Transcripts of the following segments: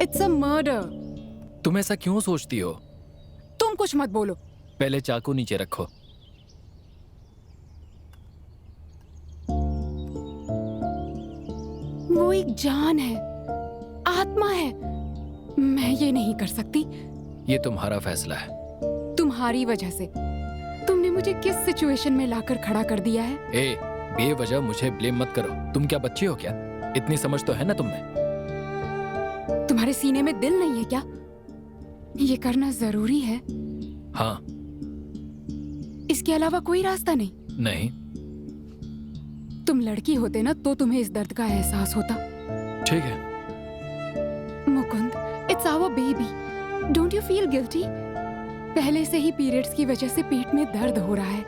It's a murder. तुम ऐसा क्यों सोचती हो? तुम कुछ मत बोलो। पहले चाकू नीचे रखो। वो एक जान है, आत्मा है। मैं ये नहीं कर सकती। ये तुम्हारा फैसला है। तुम्हारी वजह से। तुमने मुझे किस सिचुएशन में लाकर खड़ा कर दिया है। ए, बेवजह मुझे ब्लेम मत करो। तुम क्या बच्ची हो क्या? इतनी समझ तो है ना तुम में। तुम्हारे सीने में दिल नहीं है क्या? ये करना जरूरी है? हाँ। इसके अलावा कोई रास्ता नहीं? नहीं। तुम लड़की होते ना तो तुम्हें इस दर्द का एहसास होता। ठीक है। Mukund, it's our baby. Don't you feel guilty? पहले से ही पीरियड्स की वजह से पेट में दर्द हो रहा है।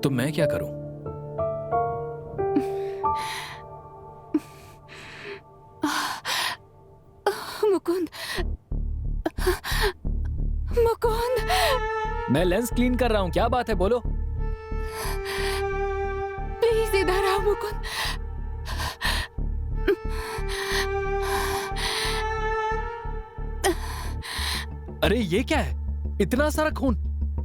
तो मैं क्या करूं? मुकुंद, मुकुंद। मैं लेंस क्लीन कर रहा हूं। क्या बात है, बोलो। प्लीज इधर आओ मुकुंद। अरे ये क्या है? इतना सारा खून।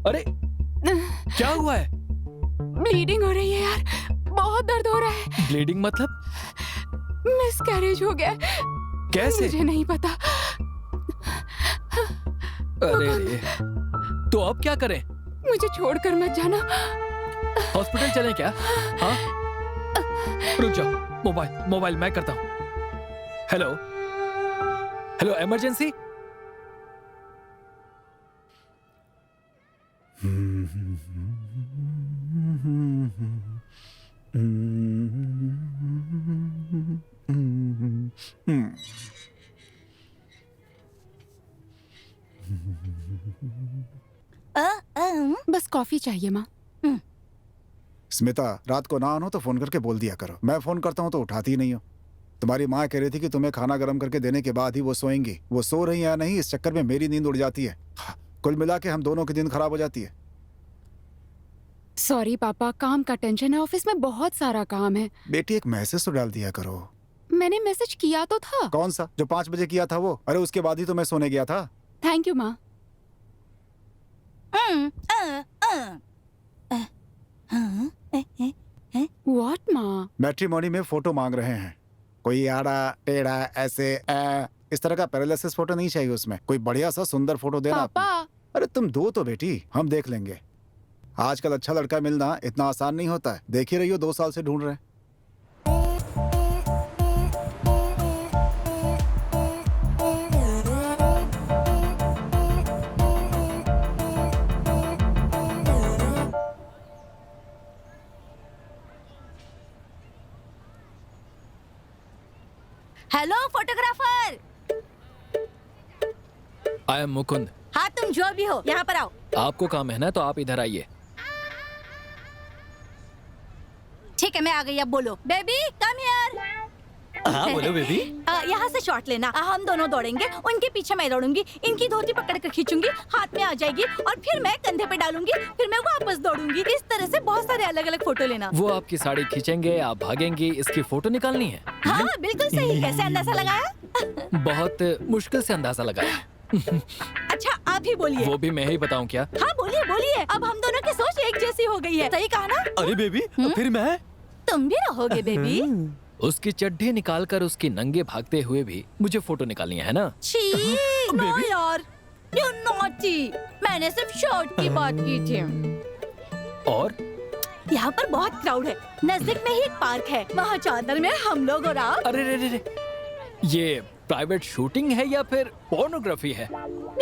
अरे क्या हुआ है? ब्लीडिंग हो रही है यार, बहुत दर्द हो रहा है। ब्लीडिंग मतलब? मिसकैरेज हो गया। कैसे? मुझे नहीं पता। अरे रे। तो अब क्या करें? मुझे छोड़कर मत जाना। हॉस्पिटल चलें क्या? हाँ? रुक जाओ। मोबाइल मैं करता हूँ। Hello hello, emergency. बस कॉफी चाहिए माँ। स्मिता, रात को ना आनो तो फोन करके बोल दिया करो। मैं फोन करता हूँ तो उठाती ही नहीं हो। तुम्हारी माँ कह रही थी कि तुम्हें खाना गर्म करके देने के बाद ही वो सोएंगी। वो सो रही या नहीं, इस चक्कर में मेरी नींद उड़ जाती है। कुल मिला के हम दोनों की नींद खराब हो जाती है। सॉरी पापा, काम का टेंशन है। ऑफिस में बहुत सारा काम है। बेटी, एक मैसेज तो डाल दिया करो। मैंने मैसेज किया तो था। कौन सा? जो 5 बजे किया था वो? अरे उसके बाद ही तो मैं सोने गया था। थैंक यू माँ। व्हाट माँ? मैट्रिमोनी में फोटो मांग रहे हैं। कोई आड़ा टेढ़ा ऐसे इस तरह का पैरालिसिस फोटो नहीं चाहिए उसमें। कोई बढ़िया सा सुंदर फोटो देना। पापा। अरे तुम दो तो बेटी, हम देख लेंगे। आजकल अच्छा लड़का मिलना इतना आसान नहीं होता है। देख ही रही हो, 2 साल से ढूंढ रहे हैं। Hello photographer. I am Mukund. हाँ, तुम जो भी हो यहाँ पर आओ। आपको काम है ना, तो आप इधर आइए। ठीक है, मैं आ गई। अब बोलो। Baby come here. हाँ बोलो बेबी। यहाँ से शॉट लेना। हम दोनों दौड़ेंगे, उनके पीछे मैं दौड़ूंगी, इनकी धोती पकड़ कर खींचूंगी, हाथ में आ जाएगी और फिर मैं कंधे पे डालूंगी, फिर मैं वापस दौड़ूंगी। इस तरह से बहुत सारे अलग अलग फोटो लेना। वो आपकी साड़ी खींचेंगे, आप भागेंगी, इसकी फोटो निकालनी है। हाँ बिल्कुल सही। कैसे अंदाजा लगाया? बहुत मुश्किल से अंदाजा लगाया। अच्छा आप ही बोलिए। वो भी मैं ही बताऊं क्या? हाँ बोलिए बोलिए। अब हम दोनों की सोच एक जैसी हो गई है। सही कहा ना? अरे बेबी, फिर मैं? तुम भी रहोगे बेबी। उसकी चड्डी निकालकर उसकी नंगे भागते हुए भी मुझे फोटो निकालनी है ना? छी, नो यार, यू नॉटी। मैंने सिर्फ शॉट की बात की थी। और यहाँ पर बहुत क्राउड है। नजदीक में ही एक पार्क है, वहाँ चादर में हम लोग और आप। अरे रे रे रे, ये प्राइवेट शूटिंग है या फिर पोर्नोग्राफी है?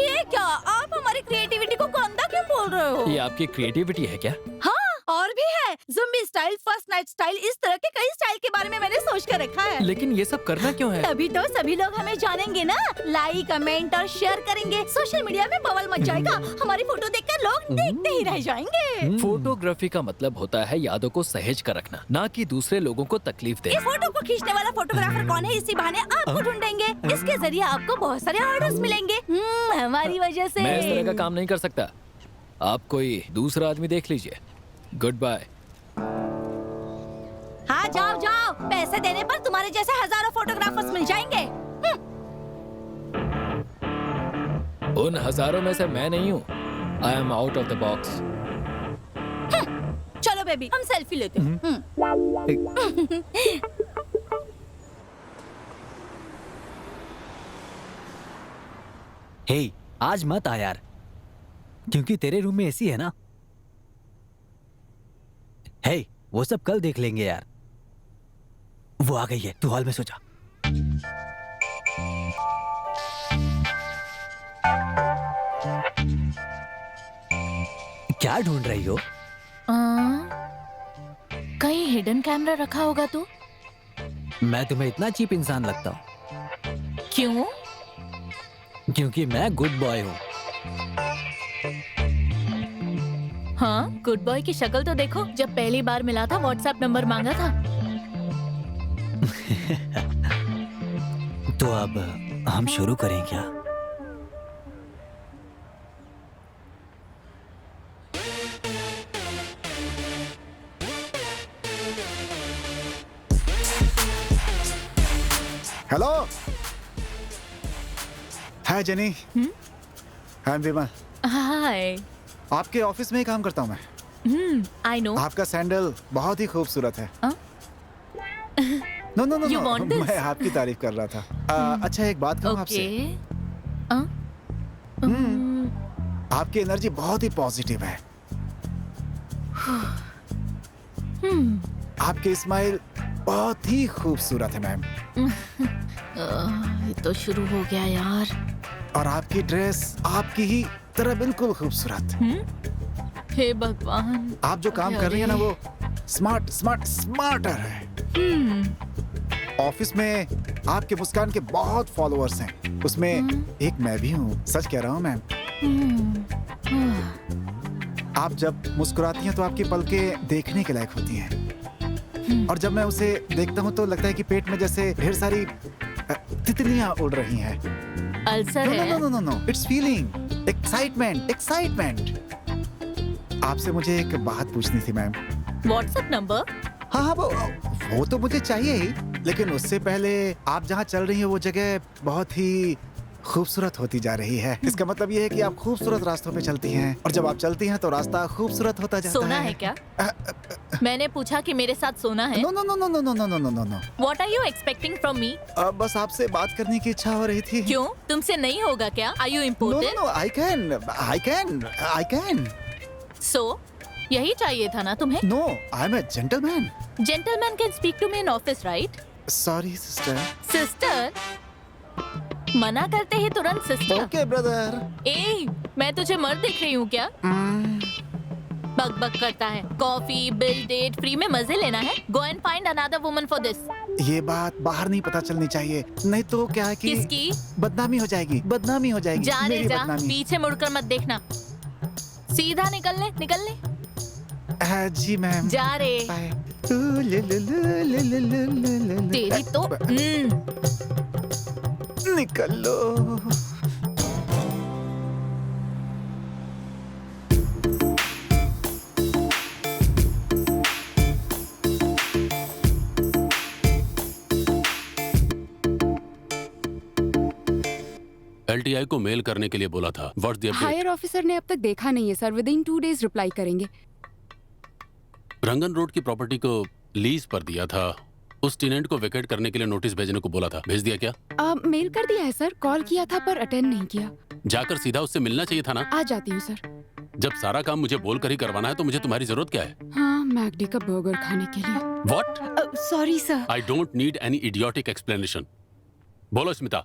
ये क्या, आप हमारी क्रिएटिविटी को गंदा क्यों बोल रहे हो? ये आपकी क्रिएटिविटी है क्या? हाँ, और भी है। ज़ुम्बी स्टाइल, फर्स्ट नाइट स्टाइल, इस तरह के कई स्टाइल के बारे में मैंने सोच कर रखा है। लेकिन ये सब करना क्यों है? तभी तो सभी लोग हमें जानेंगे ना। लाइक, कमेंट और शेयर करेंगे। सोशल मीडिया में बवाल मच जाएगा। हमारी फोटो देखकर लोग देखते ही रह जाएंगे। फोटोग्राफी का मतलब होता है यादों को सहेज कर रखना, ना कि दूसरे लोगों को तकलीफ इस देना। फोटो को खींचने वाला फोटोग्राफर कौन है, इसी बहाने आपको ढूंढेंगे। इसके जरिए आपको बहुत सारे ऑर्डर्स मिलेंगे। हमारी वजह से। मैं इस तरह का काम नहीं कर सकता। आप कोई दूसरा आदमी देख लीजिए। Good bye. हाँ जाओ जाओ। जाओ, पैसे देने पर तुम्हारे जैसे हजारों फोटोग्राफर्स मिल जाएंगे। उन हजारों में से मैं नहीं हूँ। I am out of the box. चलो बेबी, हम सेल्फी लेते हैं। हे, आज मत आ यार, क्योंकि तेरे रूम में एसी है ना। हे, वो सब कल देख लेंगे यार। वो आ गई है, तू हॉल में सो जा। क्या ढूंढ रही हो? कहीं हिडन कैमरा रखा होगा तो? मैं तुम्हें इतना चीप इंसान लगता हूँ? क्यों? क्योंकि मैं गुड बॉय हूँ। हाँ, गुड बॉय की शक्ल तो देखो। जब पहली बार मिला था व्हाट्सएप नंबर मांगा था। तो अब हम शुरू करें क्या? हेलो, हाय जेनी। हाय विमल। हाय। आपके ऑफिस में ही काम करता हूँ मैं। I know. आपका सैंडल बहुत ही खूबसूरत है। हाँ? No no no You no, want this? मैं आपकी तारीफ कर रहा था। अच्छा, एक बात कहूँ आपसे। आपकी एनर्जी बहुत ही पॉजिटिव है। आपकी स्माइल बहुत ही खूबसूरत है मैम। ये तो शुरू हो गया यार। और आपकी ड्रेस आपकी ही तरह बिल्कुल खूबसूरत। हे भगवान। आप जो काम कर रही है ना वो स्मार्टर है। ऑफिस में आपके मुस्कान के बहुत फॉलोअर्स हैं। उसमें एक मैं भी हूँ। सच कह रहा हूँ मैम। आप जब मुस्कुराती हैं तो आपकी पलकें देखने के लायक होती हैं। और जब मैं उसे देखता हूँ तो लगता है कि पेट में जैसे ढेर सारी तितलियां उड़ रही हैं। अल्सर है? No no no no, it's feeling excitement. आपसे मुझे एक बात पूछनी थी मैम। WhatsApp number? हाँ, वो तो मुझे चाहिए ही, लेकिन उससे पहले आप जहाँ चल रही हैं वो जगह बहुत ही खूबसूरत होती जा रही है। इसका मतलब ये है कि आप खूबसूरत रास्तों पे चलती हैं, और जब आप चलती हैं तो रास्ता खूबसूरत होता जाता है। सोना है क्या? मैंने पूछा कि मेरे साथ सोना है? No no no no no no no no no no no. What are you expecting from me? बस आपसे बात करने की इच्छा हो रही थी। क्यों? तुमसे नहीं होगा क्या? Are you no important? No, I can. So, यही चाहिए था ना तुम्हें? No, I am a gentleman. Gentleman can speak to me in office, right? Sorry sister. Sister? मना करते ही तुरंत सिस्टर? Okay brother. ए, मैं तुझे मर्द दिख रही हूँ क्या? बक बक करता है। कॉफी, बिल, डेट, फ्री में मजे लेना है? Go and find another woman for this. ये बात बाहर नहीं पता चलनी चाहिए, नहीं तो क्या है कि किसकी? बदनामी हो जाएगी। जा रे मेरी जा, बदनामी। पीछे मुड़कर मत देखना। सीधा निकल ले। जी मैम। जा रे। बाय। तेरी तो निकल लो। LTI को मेल करने के लिए बोला था। What's the update? Higher officer ने अब तक देखा नहीं है सर। विदिन 2 days रिप्लाई करेंगे। रंगन रोड की प्रॉपर्टी को लीज पर दिया था। उस टेनेंट को वेकेट करने के लिए नोटिस भेजने को बोला था। भेज दिया क्या? मेल कर दिया है सर। कॉल किया था पर अटेंड नहीं किया। जाकर सीधा उससे मिलना चाहिए था ना। आ जाती हूँ सर। जब सारा काम मुझे बोलकर ही करवाना है तो मुझे तुम्हारी जरूरत क्या है? हाँ, मैकडी का बर्गर खाने के लिए। What? Sorry sir. I don't need any idiotic explanation. बोलो स्मिता,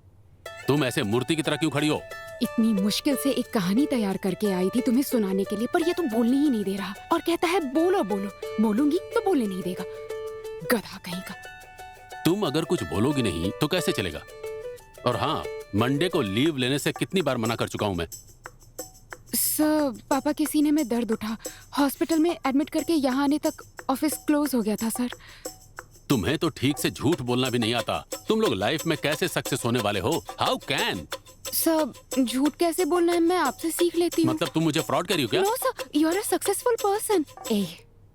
तुम ऐसे मूर्ति की तरह क्यों खड़ी हो? इतनी मुश्किल से एक कहानी तैयार करके आई थी तुम्हें सुनाने के लिए, पर ये तो बोलने ही नहीं दे रहा और कहता है बोलो। बोलूंगी तो बोलने नहीं देगा। गधा कहीं का। तुम अगर कुछ बोलोगी नहीं तो कैसे चलेगा? और हाँ, मंडे को लीव लेने से कितनी बार मना कर चुका हूँ मैं। सर, पापा के सीने में दर्द उठा। हॉस्पिटल में एडमिट करके यहाँ आने तक ऑफिस क्लोज हो गया था सर। तुम्हें तो ठीक से झूठ बोलना भी नहीं आता। तुम लोग लाइफ में कैसे सक्सेस होने वाले हो? How can? सर, झूठ कैसे बोलना है मैं आपसे सीख लेती हूँ। मतलब तुम मुझे फ्रॉड कर रही हो क्या? No sir, you are a successful person. ए,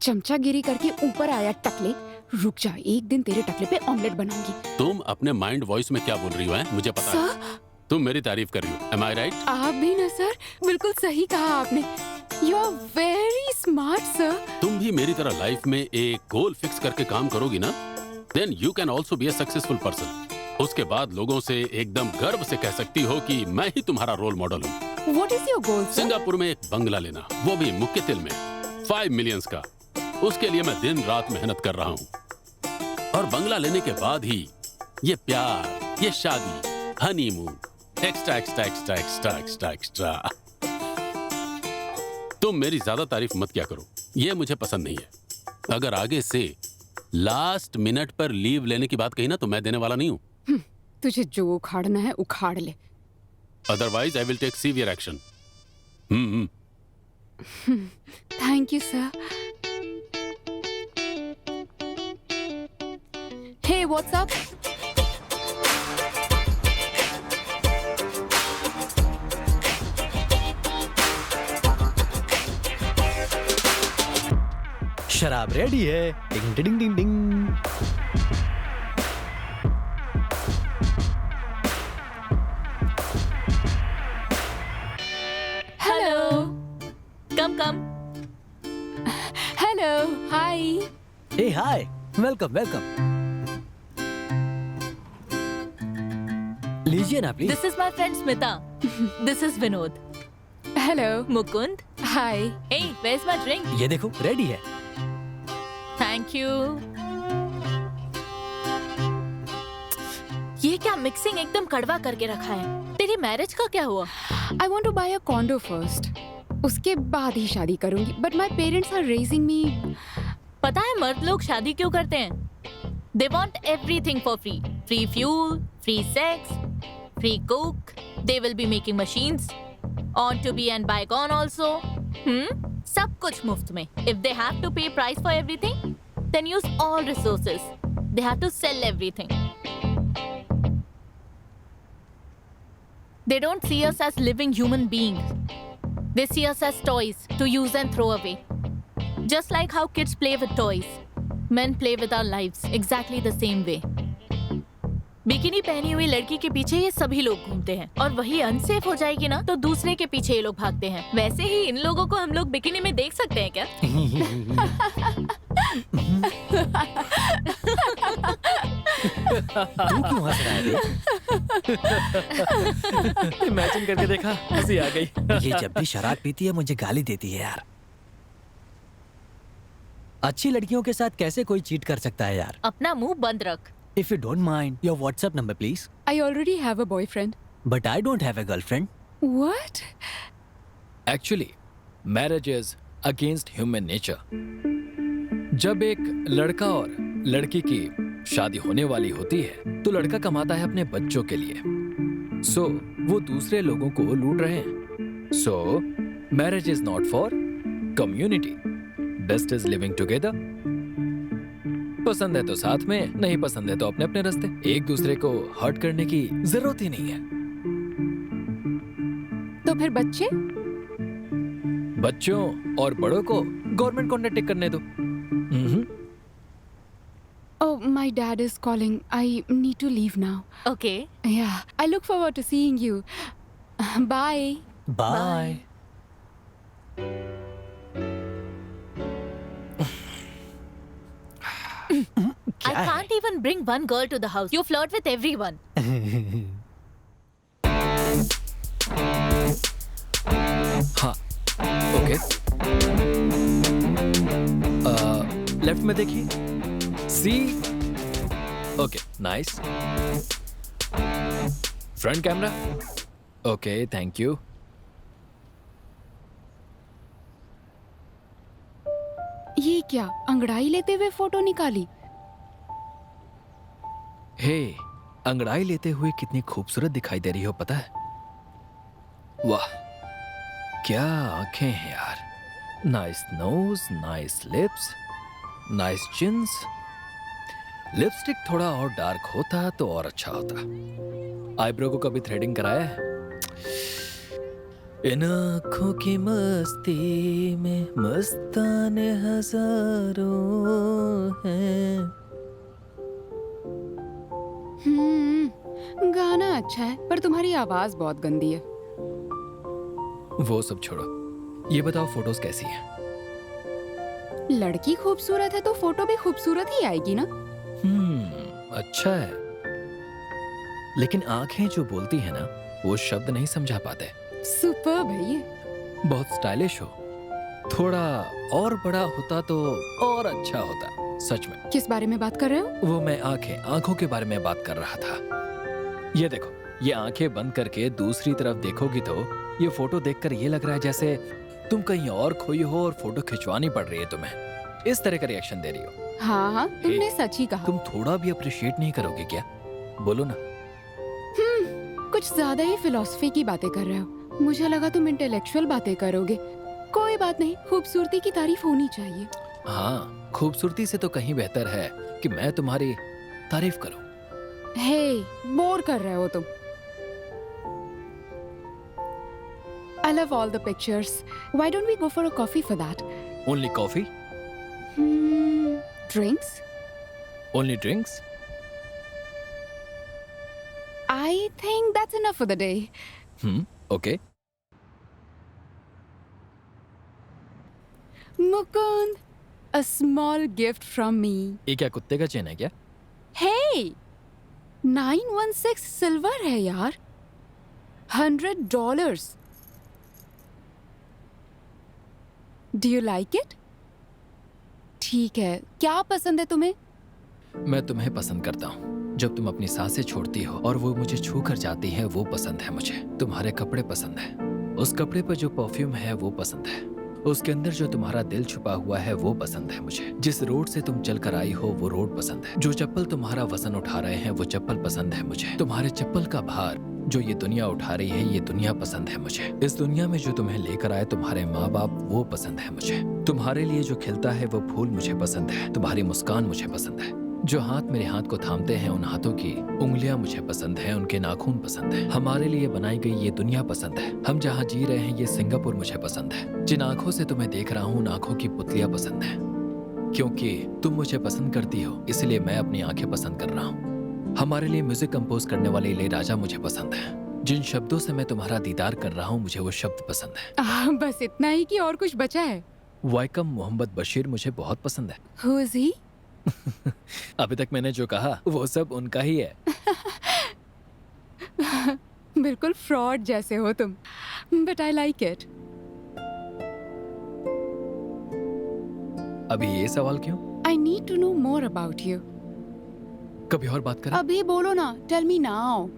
चमचागिरी करके ऊपर आया टकले। रुक जा, एक दिन तेरे टकले पे ऑमलेट बनाऊंगी। तुम अपने माइंड वॉइस में क्या बोल रही हो है? मुझे पता है सर, तुम मेरी तारीफ कर रही हो। Am I right? आप भी ना सर, बिल्कुल सही कहा आपने। You are very smart sir. तुम भी मेरी तरह लाइफ में एक गोल फिक्स करके काम करोगी ना, then you can also be a successful person. उसके बाद लोगों से एकदम गर्व से कह सकती हो कि मैं ही तुम्हारा रोल मॉडल हूँ। What is your goal sir? Singapore में एक बंगला लेना, वो भी मुक्केतिल में, 5 मिलियंस का। उसके लिए मैं दिन रात मेहनत कर रहा हूँ। और बंगला लेने के बाद ही ये प्यार, ये शादी, honeymoon, extra extra extra extra extra extra. तुम मेरी ज्यादा तारीफ मत क्या करो, ये मुझे पसंद नहीं है। अगर आगे से लास्ट मिनट पर लीव लेने की बात कही ना, तो मैं देने वाला नहीं हूँ। तुझे जो उखाड़ना है उखाड़ ले। Otherwise I will take severe action. Thank you sir. Hey what's up? शराब रेडी है। Ding ding ding ding. Hello, come. Hello, hi. Hey hi, welcome welcome. लीजिए ना please. This is my friend Smita. This is Vinod. Hello, Mukund. Hi. Hey, where is my drink? ये देखो ready है। Thank you. ये क्या mixing एकदम कड़वा करके रखा है। तेरी मैरिज का क्या हुआ? I want to buy a condo first, उसके बाद ही शादी करूंगी। But my parents are raising me. पता है मर्द लोग शादी क्यों करते हैं? They want everything for free. Free fuel, free sex, free cook. They will be making machines on to be and bygone also. सब कुछ मुफ्त में। If they have to pay price for everything, then use all resources. They have to sell everything. They don't see us as living human beings. They see us as toys to use and throw away. Just like how kids play with toys, men play with our lives exactly the same way. Bikini पहनी हुई लड़की के पीछे ये सभी लोग घूमते हैं, और वही अनसेफ हो जाएगी ना तो दूसरे के पीछे ये लोग भागते हैं। वैसे ही इन लोगों को हम लोग बिकिनी में देख सकते हैं क्या? तू क्यों हंस रहा है? इमेजिन करके देखा, हंसी आ गई। ये जब भी शराब पीती है मुझे गाली देती है यार। अच्छी लड़कियों के साथ कैसे कोई चीट कर सकता है यार? अपना मुंह बंद रख। If you don't mind, your WhatsApp number, please. I already have a boyfriend. But I don't have a girlfriend. What? Actually marriage is against human nature. जब एक लड़का और लड़की की शादी होने वाली होती है तो लड़का कमाता है अपने बच्चों के लिए। सो वो दूसरे लोगों को लूट रहे हैं। सो marriage is not for community, best is living together. पसंद है तो साथ में, नहीं पसंद है तो अपने अपने रास्ते। एक दूसरे को हर्ट करने की जरूरत ही नहीं है। तो फिर बच्चे? बच्चों और बड़ों को गवर्नमेंट कॉन्टेक्ट करने दो। Oh, my dad is calling. I need to leave now. Okay. Yeah, I look forward to seeing you. Bye. Bye. I can't even bring one girl to the house. You flirt with everyone. हाँ, okay. Left में देखिए। See. Okay, nice. Front camera. Okay, thank you. ये क्या अंगड़ाई लेते हुए photo निकाली? हे, अंगड़ाई लेते हुए कितनी खूबसूरत दिखाई दे रही हो, पता है? वाह, क्या आंखें हैं यार। Nice nose, nice lips, nice chins. Lipstick थोड़ा और डार्क होता तो और अच्छा होता। आईब्रो को कभी थ्रेडिंग कराया है? इन आँखों की मस्ती में मस्ताने हजारों हैं। गाना अच्छा है पर तुम्हारी आवाज बहुत गंदी है। वो सब छोड़ो, ये बताओ फोटोज कैसी हैं? लड़की खूबसूरत है तो फोटो भी खूबसूरत ही आएगी ना। अच्छा है, लेकिन आंखें जो बोलती है ना वो शब्द नहीं समझा पाते। सुपर्ब है ये। बहुत स्टाइलिश हो, थोड़ा और बड़ा होता तो और अच्छा होता। सच में। किस बारे में बात कर रहे हो? वो मैं आंखों के बारे में बात कर रहा था। ये देखो, ये आंखें बंद करके दूसरी तरफ देखोगी तो ये फोटो देखकर ये लग रहा है जैसे तुम कहीं और खोई हो और फोटो खिंचवानी पड़ रही है तुम्हें। इस तरह का रिएक्शन दे रही हो। हाँ, तुमने सच ही कहा। तुम थोड़ा भी अप्रिशिएट नहीं करोगे क्या? बोलो ना। कुछ ज्यादा ही फिलॉसफी की बातें कर रहे हो। मुझे लगा तुम इंटेलेक्चुअल बातें करोगे। कोई बात नहीं, खूबसूरती की तारीफ होनी चाहिए। हाँ, खूबसूरती से तो कहीं बेहतर है कि मैं तुम्हारी तारीफ करूं। हे, बोर कर रहे हो तुम। I love all the pictures. Why don't we go for a coffee for that? Only coffee? Drinks? Only drinks? I think that's enough for the day. Okay. Mukund, a small gift from me. ये क्या कुत्ते का chain है क्या? Hey, 916 silver है यार। $100. Do you like it? ठीक है, क्या पसंद है तुम्हें? मैं तुम्हें पसंद करता हूँ। जब तुम अपनी सांसें छोड़ती हो और वो मुझे छू कर जाती है, वो पसंद है मुझे। तुम्हारे कपड़े पसंद है। उस कपड़े पर जो परफ्यूम है वो पसंद है। उसके अंदर जो तुम्हारा दिल छुपा हुआ है वो पसंद है मुझे। जिस रोड से तुम चल कर आई हो वो रोड पसंद है। जो चप्पल तुम्हारा वजन उठा रहे हैं वो चप्पल पसंद है मुझे। तुम्हारे चप्पल का भार जो ये दुनिया उठा रही है, ये दुनिया पसंद है मुझे। इस दुनिया में जो तुम्हें लेकर आए तुम्हारे माँ बाप, वो पसंद है मुझे। तुम्हारे लिए जो खिलता है वो फूल मुझे पसंद है। तुम्हारी मुस्कान मुझे पसंद है। जो हाथ मेरे हाथ को थामते हैं उन हाथों की उंगलियां मुझे पसंद है। उनके नाखून पसंद है। हमारे लिए बनाई गई ये दुनिया पसंद है। हम जहाँ जी रहे हैं ये सिंगापुर मुझे पसंद है। जिन आंखों से तुम्हें देख रहा हूँ उन आंखों की पुतलियां पसंद है। क्योंकि तुम मुझे पसंद करती हो इसलिए मैं अपनी आंखें पसंद कर रहा हूँ। हमारे लिए म्यूजिक कंपोज करने वाले इलैयाराजा मुझे पसंद है। जिन शब्दों से मैं तुम्हारा दीदार कर रहा हूँ मुझे वो शब्द पसंद है। बस इतना ही कि और कुछ बचा है? वाइकम मोहम्मद बशीर मुझे बहुत पसंद है। Who is he? अभी तक मैंने जो कहा वो सब उनका ही है। बिल्कुल फ्रॉड जैसे हो तुम, बट आई लाइक इट। अभी ये सवाल क्यों? I need to know more about you. कभी और बात करें? अभी बोलो ना, टेल मी नाउ।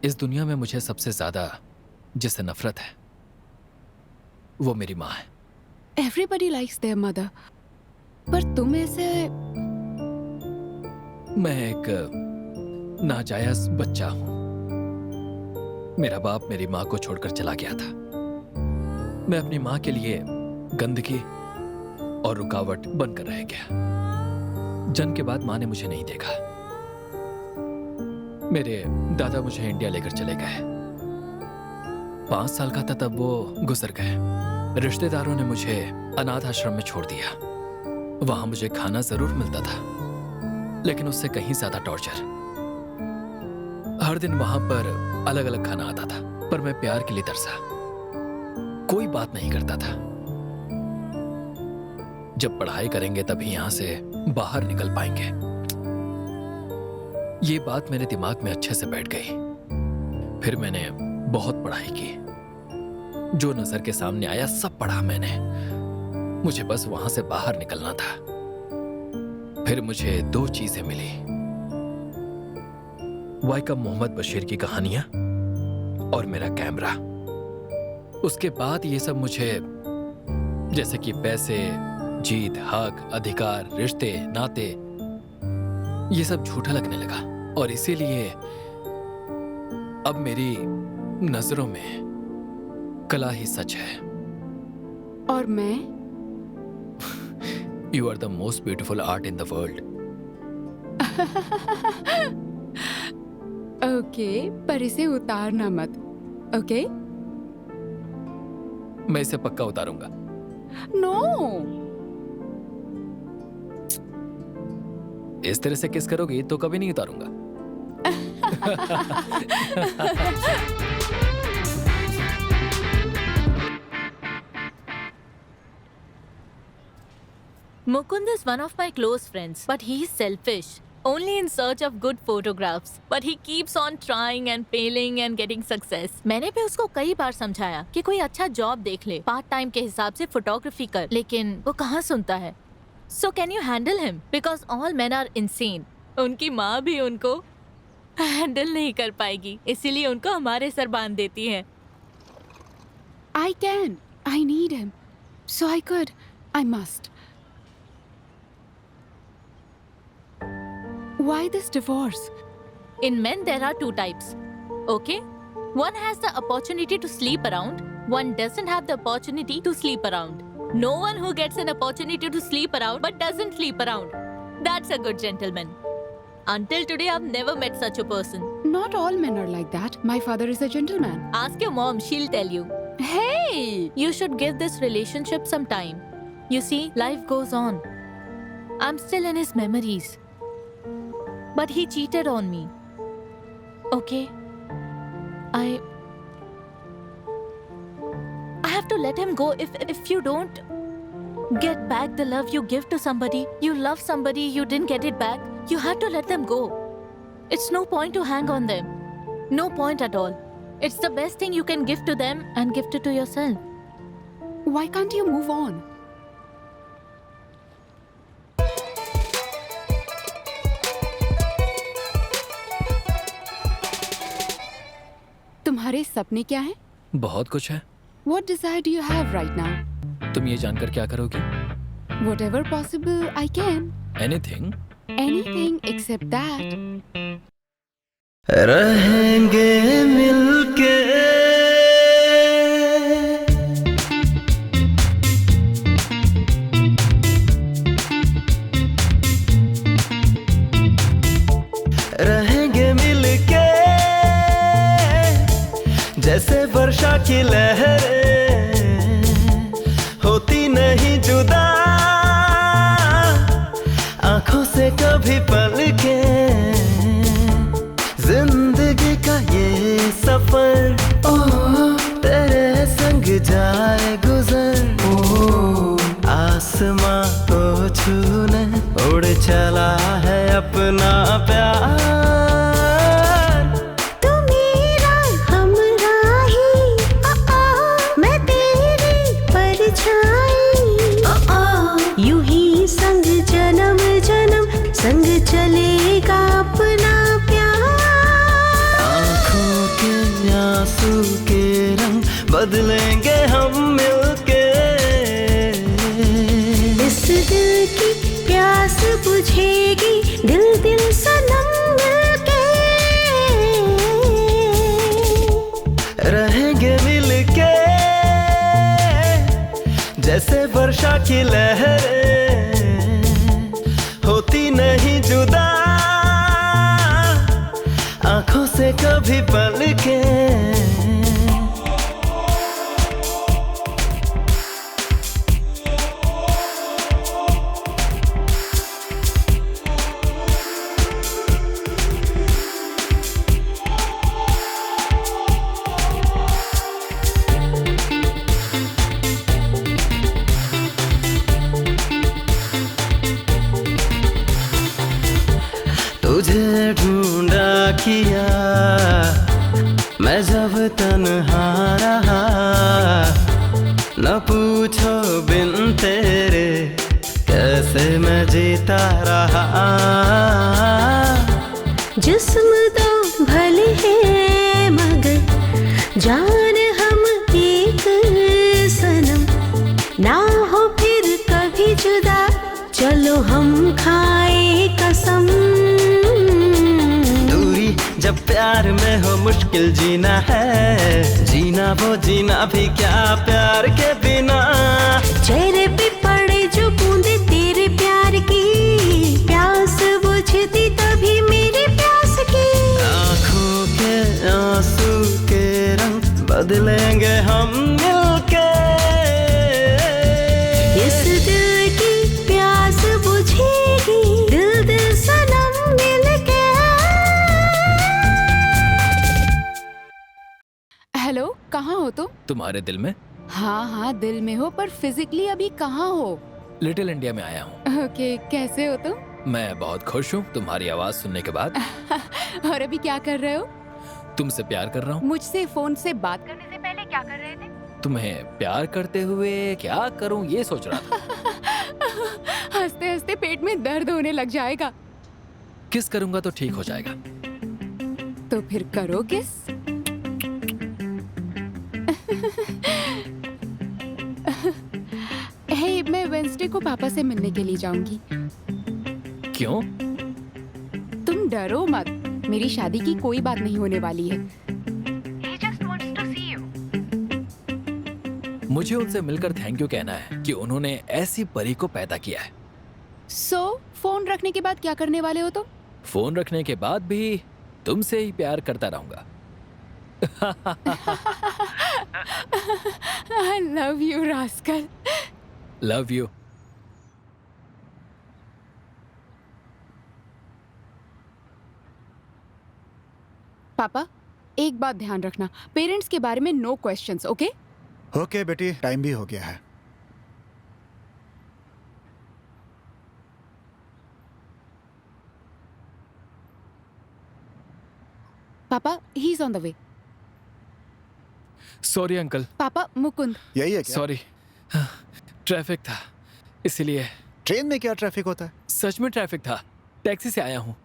इस दुनिया में मुझे सबसे ज्यादा जिससे नफरत है वो मेरी माँ है। एवरीबडी लाइक्स देयर मदर, पर तुम ऐसे। मैं एक नाजायज बच्चा हूं। मेरा बाप मेरी माँ को छोड़कर चला गया था। मैं अपनी माँ के लिए गंदगी और रुकावट बनकर रह गया। जन्म के बाद माँ ने मुझे नहीं देखा। मेरे दादा मुझे इंडिया लेकर चले गए। 5 साल का था तब वो गुजर गए। रिश्तेदारों ने मुझे अनाथ आश्रम में छोड़ दिया। वहां मुझे खाना जरूर मिलता था, लेकिन उससे कहीं ज्यादा टॉर्चर। हर दिन वहां पर अलग अलग खाना आता था, पर मैं प्यार के लिए तरसा। कोई बात नहीं करता था। जब पढ़ाई करेंगे तभी यहां से बाहर निकल पाएंगे। ये बात मेरे दिमाग में अच्छे से बैठ गई। फिर मैंने बहुत पढ़ाई की। जो नजर के सामने आया सब पढ़ा मैंने। मुझे बस वहां से बाहर निकलना था। फिर मुझे 2 चीजें मिली, वाइकम मोहम्मद बशीर की कहानियां और मेरा कैमरा। उसके बाद ये सब मुझे जैसे कि पैसे, जीत, हक, अधिकार, रिश्ते, नाते, ये सब झूठा लगने लगा। और इसीलिए अब मेरी नजरों में कला ही सच है। और मैं? You are the most beautiful art in the world. Okay, पर इसे उतारना मत। ओके? मैं इसे पक्का उतारूंगा। नो। इस तरह से किस करोगी तो कभी नहीं उतारूंगा। Mukund is one of my close friends, but he is selfish. Only in search of good photographs. But he keeps on trying and failing and getting success. मैंने भी उसको कई बार समझाया कि कोई अच्छा जॉब देख ले, पार्ट टाइम के हिसाब से फोटोग्राफी कर, लेकिन वो कहाँ सुनता है। So can you handle him? Because all men are insane. उनकी माँ भी उनको हैंडल नहीं कर पाएगी, इसीलिए उनको हमारे सर बांध देती है। I can. I need him. So I could. I must. Why this divorce? In men, there are two types. Okay? One has the opportunity to sleep around. One doesn't have the opportunity to sleep around. No one who gets an opportunity to sleep around but doesn't sleep around. That's a good gentleman. Until today, I've never met such a person. Not all men are like that. My father is a gentleman. Ask your mom, she'll tell you. Hey! You should give this relationship some time. You see, life goes on. I'm still in his memories. But he cheated on me. Okay? I have to let him go. If you don't get back the love you give to somebody, you love somebody, you didn't get it back, you have to let them go. It's no point to hang on them. No point at all. It's the best thing you can give to them and gift it to yourself. Why can't you move on? तुम्हारे सपने क्या हैं? बहुत कुछ है। What desire do you have right now? तुम ये जानकर क्या करोगी? Whatever possible I can. Anything? Anything except that. रहेंगे मिलके रहेंगे मिलके जैसे वर्षा की लहरें होती नहीं जुदा आंखों से कभी पलके जिंदगी का ये सफर तेरे संग जाए गुजर आसमां को छूने उड़ चला है अपना प्यार तू मेरा हमराही मैं तेरी परछाई यूं ही संग जन्म जन्म संग चलेगा अपना आंसू के रंग बदलेंगे हम मिलके इस दिल की प्यास बुझेगी दिल दिल सनम मिलके रहेंगे मिलके जैसे वर्षा की लहरें होती नहीं जुदा आंखों से कभी पलके तुझे ढूंढा किया मैं जब तन्हा रहा न पूछो बिन तेरे कैसे मैं जीता रहा जिस्म तो भले हैं मगर जान हम एक सनम ना हो फिर कभी जुदा चलो हम खाए कसम जब प्यार में हो मुश्किल जीना है जीना वो जीना भी क्या प्यार के बिना चेहरे पे पड़े जो बूंदे तेरे प्यार की प्यास बुझती तभी मेरी प्यास की आंखों के आंसू के रंग बदलेंगे हम मिलके। इस दिल की प्यास बुझेगी, दिल दिल सनम मिलके। हेलो, कहाँ हो तुम? तुम्हारे दिल में? हाँ हाँ, दिल में हो, पर फिजिकली अभी कहाँ हो? लिटिल इंडिया में आया हूँ। ओके, कैसे हो तुम? मैं बहुत खुश हूँ तुम्हारी आवाज सुनने के बाद। और अभी क्या कर रहे हो? तुमसे प्यार कर रहा हूँ। मुझसे फोन से बात करने से पहले क्या कर रहे थे? तुम्हें प्यार करते हुए क्या करूँ ये सोच रहा था। हंसते हंसते पेट में दर्द होने लग जाएगा। किस करूंगा तो ठीक हो जाएगा। तो फिर करो किस। हे, मैं वेंसडे को पापा से मिलने के लिए जाऊंगी। क्यों? तुम डरो मत, मेरी शादी की कोई बात नहीं होने वाली है। मुझे उनसे मिलकर थैंक यू कहना है कि उन्होंने ऐसी परी को पैदा किया है। सो फोन रखने के बाद क्या करने वाले हो तुम? फोन रखने के बाद भी तुमसे ही प्यार करता रहूंगा। I love you, rascal. Love you. पापा, एक बात ध्यान रखना, पेरेंट्स के बारे में नो क्वेश्चंस, ओके? ओके बेटी, टाइम भी हो गया है। पापा, he is on the way. Sorry uncle. पापा, मुकुंद। यही है क्या? सॉरी, ट्रैफिक था इसलिए। ट्रेन में क्या ट्रैफिक होता है? सच में ट्रैफिक था, टैक्सी से आया हूँ।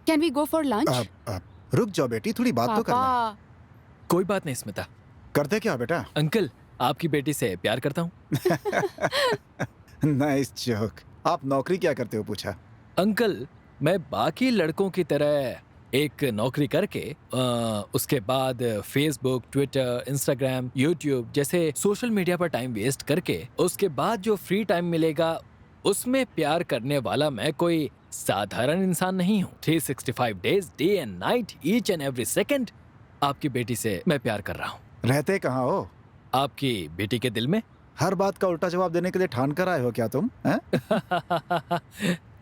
Can we go for lunch? रुक जाओ बेटी, थोड़ी बात तो कर ले। पापा, कोई बात नहीं स्मिता। करते क्या बेटा? अंकल, आपकी बेटी से प्यार करता हूँ। Nice joke. आप नौकरी क्या करते हो पूछा? अंकल, मैं बाकी लड़कों की तरह एक नौकरी करके उसके बाद फेसबुक, ट्विटर, इंस्टाग्राम, यूट्यूब जैसे सोशल मीडिया पर टाइम वेस्ट करके उसके बाद जो फ्री टाइम मिलेगा उसमें प्यार करने वाला मैं कोई साधारण इंसान नहीं हूँ। 365 days, day and night, each and every second आपकी बेटी से मैं प्यार कर रहा हूँ। रहते कहाँ हो? आपकी बेटी के दिल में। हर बात का उल्टा जवाब देने के लिए ठान कर आए हो क्या तुम?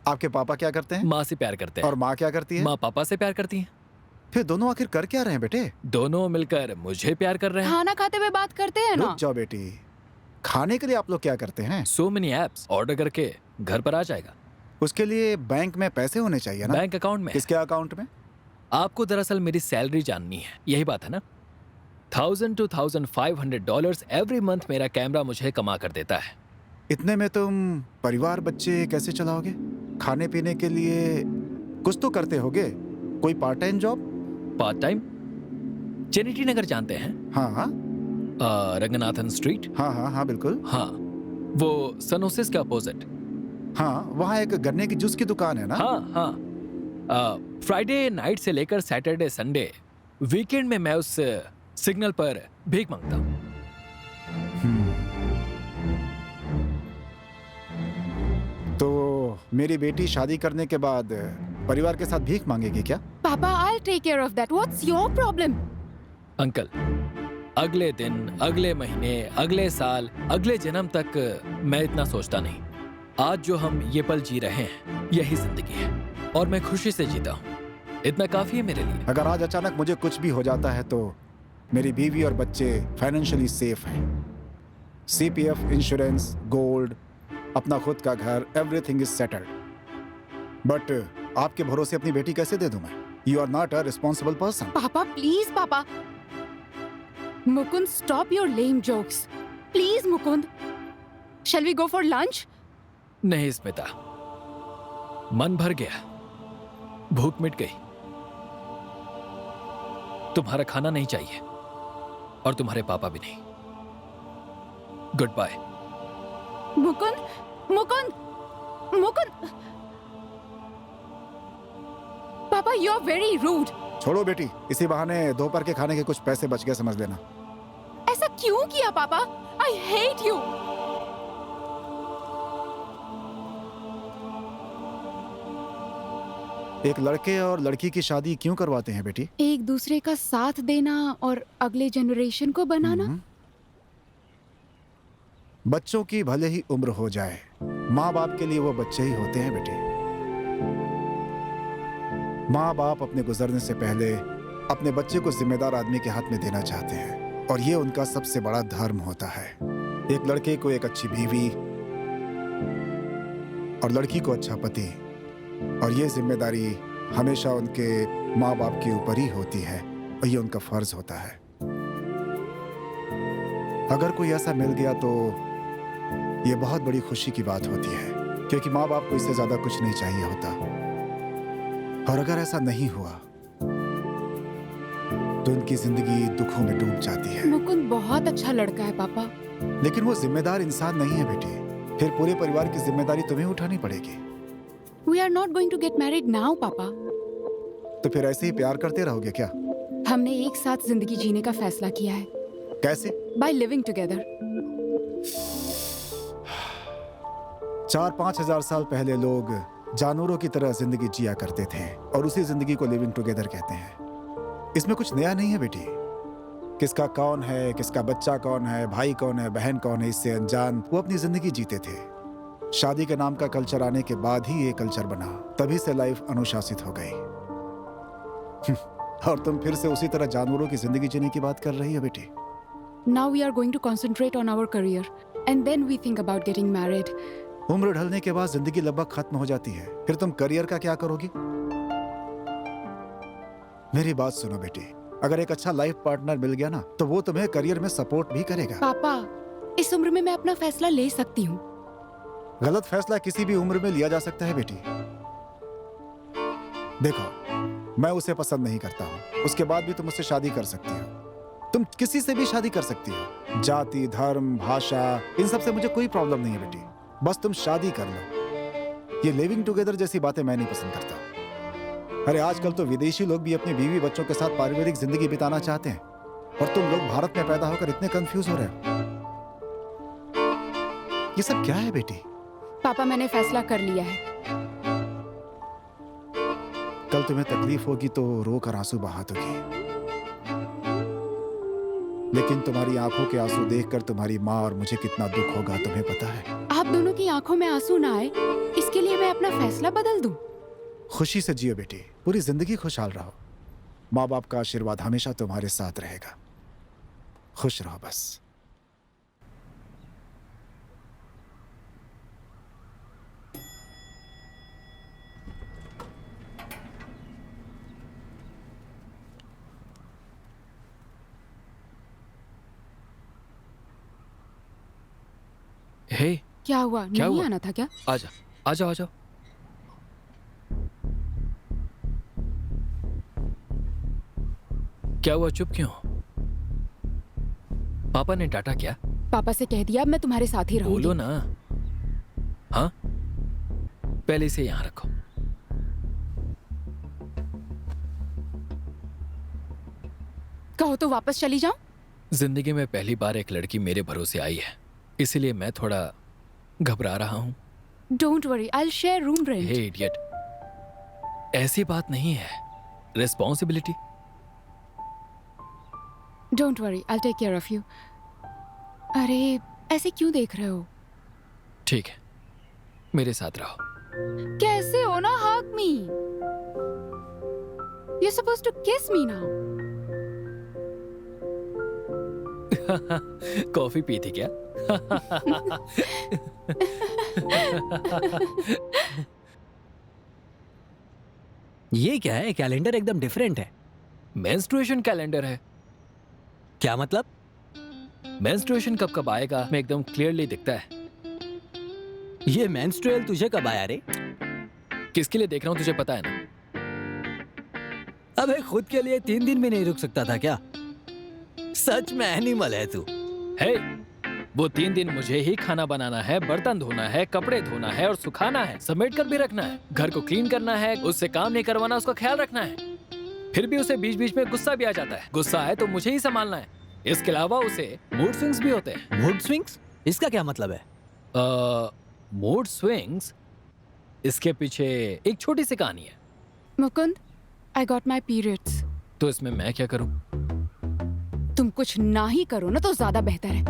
आपके पापा क्या करते हैं? माँ से प्यार करते हैं। और माँ क्या करती है? माँ पापा से प्यार करती हैं। फिर दोनों आखिर कर क्या रहे हैं बेटे? दोनों मिलकर मुझे प्यार कर रहे हैं। खाना खाते हुए बात करते हैं ना? रुक जाओ बेटी, खाने के लिए आप लोग क्या करते हैं? सो मेनी एप्स, ऑर्डर करके घर पर आ जाएगा। उसके लिए बैंक में पैसे होने चाहिए ना? बैंक अकाउंट में। किसके अकाउंट में? आपको दरअसल मेरी सैलरी जाननी है, यही बात है ना? $1000 to $1500 एवरी मंथ मेरा कैमरा मुझे कमा कर देता है। इतने में तुम परिवार बच्चे कैसे चलाओगे? खाने पीने के लिए कुछ तो करते होगे, कोई part time job? Part time? Charity नगर जानते हैं? हाँ हाँ रंगनाथन स्ट्रीट। हाँ हाँ हाँ बिल्कुल। हाँ, वो सनोसिस के अपोजिट। हाँ, वहाँ एक गन्ने की जूस की दुकान है ना? हाँ हाँ। फ्राइडे नाइट से लेकर सैटरडे संडे वीकेंड में मैं उस सिग्नल पर भीख मांगता हूँ। तो मेरी बेटी शादी करने के बाद परिवार के साथ भीख मांगेगी क्या? पापा, I'll take care of that. What's your problem? Uncle, अगले दिन, अगले महीने, अगले साल, अगले जन्म तक मैं इतना सोचता नहीं। आज जो हम ये पल जी रहे हैं यही जिंदगी है और मैं खुशी से जीता हूँ। इतना काफी है मेरे लिए। अगर आज अचानक मुझे कुछ भी हो जाता है तो मेरी बीवी और बच्चे फाइनेंशियली सेफ हैं। CPF, इंश्योरेंस, गोल्ड, अपना खुद का घर, एवरीथिंग इज सेटल्ड। बट आपके भरोसे अपनी बेटी कैसे दे दूं मैं? You are not a responsible person. पापा, प्लीज पापा। Mukund, stop your lame jokes. Please, Mukund. Shall we go for lunch? नहीं स्मिता, मन भर गया, भूख मिट गई। तुम्हारा खाना नहीं चाहिए और तुम्हारे पापा भी नहीं। Good bye. मुकुंद, मुकुंद, मुकुंद। पापा, you are very rude. छोड़ो बेटी, इसी बहाने दोपहर के खाने के कुछ पैसे बच गए समझ लेना। ऐसा क्यों किया पापा? I hate you. एक लड़के और लड़की की शादी क्यों करवाते हैं बेटी? एक दूसरे का साथ देना और अगले जनरेशन को बनाना। बच्चों की भले ही उम्र हो जाए, माँ बाप के लिए वो बच्चे ही होते हैं बेटी। माँ बाप अपने गुजरने से पहले अपने बच्चे को जिम्मेदार आदमी के हाथ में देना चाहते हैं और ये उनका सबसे बड़ा धर्म होता है। एक लड़के को एक अच्छी बीवी और लड़की को अच्छा पति, और ये जिम्मेदारी हमेशा उनके माँ बाप के ऊपर ही होती है और ये उनका फर्ज होता है। अगर कोई ऐसा मिल गया तो ये बहुत बड़ी खुशी की बात होती है, क्योंकि माँ बाप को इससे ज्यादा कुछ नहीं चाहिए होता। और अगर ऐसा नहीं हुआ तो उनकी जिंदगी दुखों में डूब जाती है। मुकुंद बहुत अच्छा लड़का है पापा। लेकिन वो जिम्मेदार इंसान नहीं है बेटी, फिर पूरे परिवार की जिम्मेदारी तुम्हें उठानी पड़ेगी। We are not going to get married now, पापा। तो फिर ऐसे ही प्यार करते रहोगे क्या? हमने एक साथ जिंदगी जीने का फैसला किया है। कैसे? By living together। 4-5 हजार साल पहले लोग जानवरों की तरह जिंदगी जिया करते थे और उसी जिंदगी को लिविंग टुगेदर कहते हैं। इसमें कुछ नया नहीं है बेटी। किसका कौन है, किसका बच्चा कौन है, भाई कौन है, बहन कौन है, इससे अनजान वो अपनी जिंदगी जीते थे। शादी के नाम का कल्चर आने के बाद ही ये कल्चर बना, तभी से लाइफ अनुशासित हो गई। और तुम फिर से उसी तरह जानवरों की जिंदगी जीने की बात कर रही हो बेटी। Now we are going to concentrate on our career and then we think about getting married। उम्र ढलने के बाद जिंदगी लगभग खत्म हो जाती है, फिर तुम करियर का क्या करोगी? मेरी बात सुनो बेटी, अगर एक अच्छा लाइफ पार्टनर मिल गया ना तो वो तुम्हें करियर में सपोर्ट भी करेगा। पापा, इस उम्र में मैं अपना फैसला ले सकती हूँ। गलत फैसला किसी भी उम्र में लिया जा सकता है बेटी। देखो, मैं उसे पसंद नहीं करता हूँ, उसके बाद भी तुम उससे शादी कर सकती हो। तुम किसी से भी शादी कर सकती हो। जाति, धर्म, भाषा, इन सब से मुझे कोई प्रॉब्लम नहीं है बेटी, बस तुम शादी कर लो। ये लिविंग टुगेदर जैसी बातें मैं नहीं पसंद करता। अरे आजकल तो विदेशी लोग भी अपनी बीवी बच्चों के साथ पारिवारिक जिंदगी बिताना चाहते हैं, और तुम लोग भारत में पैदा होकर इतने कंफ्यूज हो रहे हो। ये सब क्या है बेटी? पापा, मैंने फैसला कर लिया है। कल तुम्हें तकलीफ होगी तो रो कर आंसू बहा दोगी, लेकिन तुम्हारी आंखों के आंसू देखकर तुम्हारी माँ और मुझे कितना दुख होगा तुम्हें पता है? आप दोनों की आंखों में आंसू ना आए, इसके लिए मैं अपना फैसला बदल दूं? खुशी से जियो बेटी, पूरी जिंदगी खुशहाल रहो। माँ बाप का आशीर्वाद हमेशा तुम्हारे साथ रहेगा। खुश रहो बस। हे, क्या हुआ? क्या नहीं हुआ? आना था क्या? आजा, आजा, आजा। क्या हुआ, चुप क्यों? पापा ने डांटा क्या? पापा से कह दिया मैं तुम्हारे साथ ही रहूंगी। बोलो ना। हाँ, पहले इसे यहां रखो। कहो तो वापस चली जाऊं? जिंदगी में पहली बार एक लड़की मेरे भरोसे आई है, इसीलिए मैं थोड़ा घबरा रहा हूं। Don't worry, I will share room rent. Hey idiot, ऐसी बात नहीं है। Responsibility. Don't worry, I will take care of you. अरे ऐसे क्यों देख रहे हो? ठीक है, मेरे साथ रहो। कैसे हो ना? हग मी। यू सपोज्ड टू किस मी नाउ। कॉफी पी थी क्या? ये क्या है? कैलेंडर एकदम डिफरेंट है। मेंस्ट्रुएशन कैलेंडर है। क्या मतलब? मेंस्ट्रुएशन कब कब आएगा मैं एकदम क्लियरली दिखता है। ये मेंस्ट्रुअल तुझे कब आया रे? किसके लिए देख रहा हूं तुझे पता है ना? अबे खुद के लिए 3 दिन भी नहीं रुक सकता था क्या? सच में एनिमल है तू। हे, वो 3 दिन मुझे ही खाना बनाना है, बर्तन धोना है, कपड़े धोना है और सुखाना है, समेट कर भी रखना है, घर को क्लीन करना है, उससे काम नहीं करवाना, उसका ख्याल रखना है। फिर भी उसे बीच बीच में गुस्सा भी आ जाता है। गुस्सा है तो मुझे ही संभालना है। इसके अलावा उसे मूड स्विंग्स भी होते हैं। Mood swings? इसका क्या मतलब है? मूड स्विंग्स, इसके पीछे एक छोटी सी कहानी है। Mukund, I got my periods. तो इसमें मैं क्या करूं? तुम कुछ ना ही करो ना तो ज्यादा बेहतर है।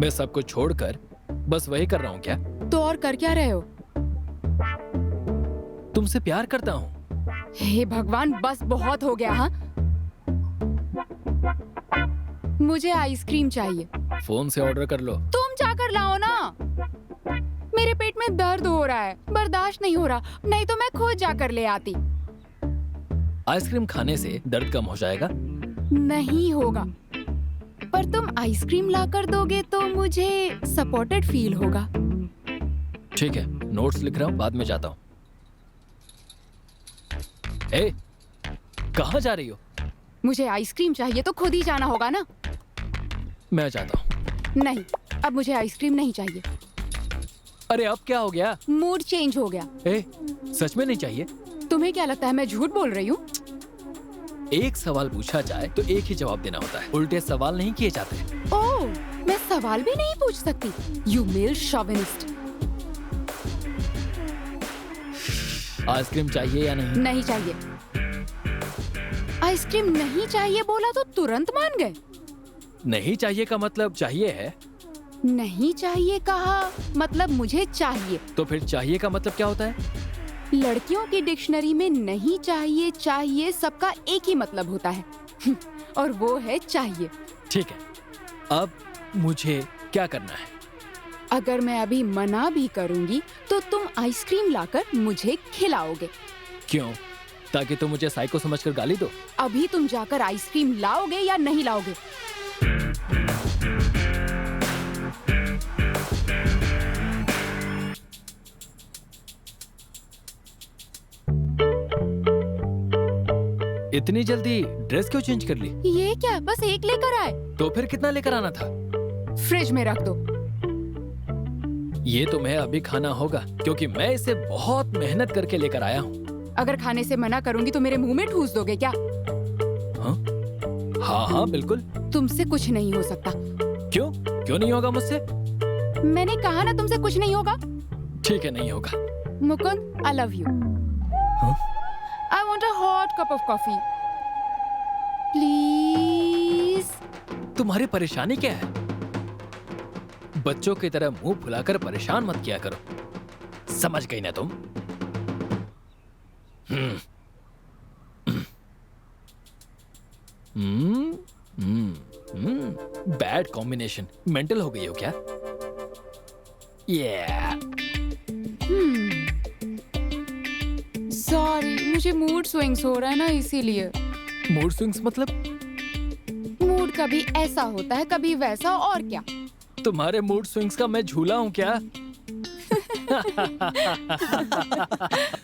मैं सब कुछ छोड़कर बस वही कर रहा हूं क्या? तो और कर क्या रहे हो? तुमसे प्यार करता हूं। हे भगवान, बस बहुत हो गया। हाँ, मुझे आइसक्रीम चाहिए। फोन से ऑर्डर कर लो। तुम जाकर लाओ ना। मेरे पेट में दर्द हो रहा है, बर्दाश्त नहीं हो रहा, नहीं तो मैं खुद जाकर ले आती। आइसक्रीम खाने से दर्द कम हो जाएगा? नहीं होगा, पर तुम आइसक्रीम लाकर दोगे तो मुझे सपोर्टेड फील होगा। ठीक है, नोट्स लिख रहा हूँ, बाद में जाता हूँ। ए, कहाँ जा रही हो? मुझे आइसक्रीम चाहिए तो खुद ही जाना होगा ना। मैं जाता हूँ। नहीं, अब मुझे आइसक्रीम नहीं चाहिए। अरे अब क्या हो गया? मूड चेंज हो गया। ए, सच में नहीं चाहिए? तुम्हें क्या लगता है मैं झूठ बोल रही हूँ? एक सवाल पूछा जाए तो एक ही जवाब देना होता है, उल्टे सवाल नहीं किए जाते। ओह, मैं सवाल भी नहीं पूछ सकती। You mail chauvinist. आइसक्रीम चाहिए या नहीं? नहीं चाहिए। आइसक्रीम नहीं चाहिए बोला तो तुरंत मान गए। नहीं चाहिए का मतलब चाहिए है। नहीं चाहिए कहा मतलब मुझे चाहिए। तो फिर चाहिए का मतलब क्या होता है? लड़कियों की डिक्शनरी में नहीं चाहिए चाहिए सबका एक ही मतलब होता है और वो है चाहिए। ठीक है, अब मुझे क्या करना है? अगर मैं अभी मना भी करूंगी तो तुम आइसक्रीम लाकर मुझे खिलाओगे। क्यों? ताकि तुम मुझे साइको समझकर गाली दो? अभी तुम जाकर आइसक्रीम लाओगे या नहीं लाओगे? इतनी जल्दी ड्रेस क्यों चेंज कर ली? ये क्या, बस एक लेकर आए? तो फिर कितना लेकर आना था? फ्रिज में रख दो। ये तुम्हें अभी खाना होगा क्योंकि मैं इसे बहुत मेहनत करके लेकर आया हूँ। अगर खाने से मना करूंगी तो मेरे मुंह में ठूस दोगे क्या? हाँ हाँ बिल्कुल। तुमसे कुछ नहीं हो सकता। क्यों? क्यों नहीं होगा मुझसे? मैंने कहा ना तुमसे कुछ नहीं होगा। ठीक है, नहीं होगा। Mukund, I love you. I want a hot cup of coffee. Please. तुम्हारी परेशानी क्या है? बच्चों की तरह मुंह फुलाकर परेशान मत किया करो। समझ गई ना तुम? Bad combination. मेंटल हो गई हो क्या? सॉरी, मुझे मूड स्विंग्स हो रहा है ना, इसीलिए। मूड स्विंग्स मतलब? मूड कभी ऐसा होता है कभी वैसा, और क्या। तुम्हारे मूड स्विंग्स का मैं झूला हूँ क्या?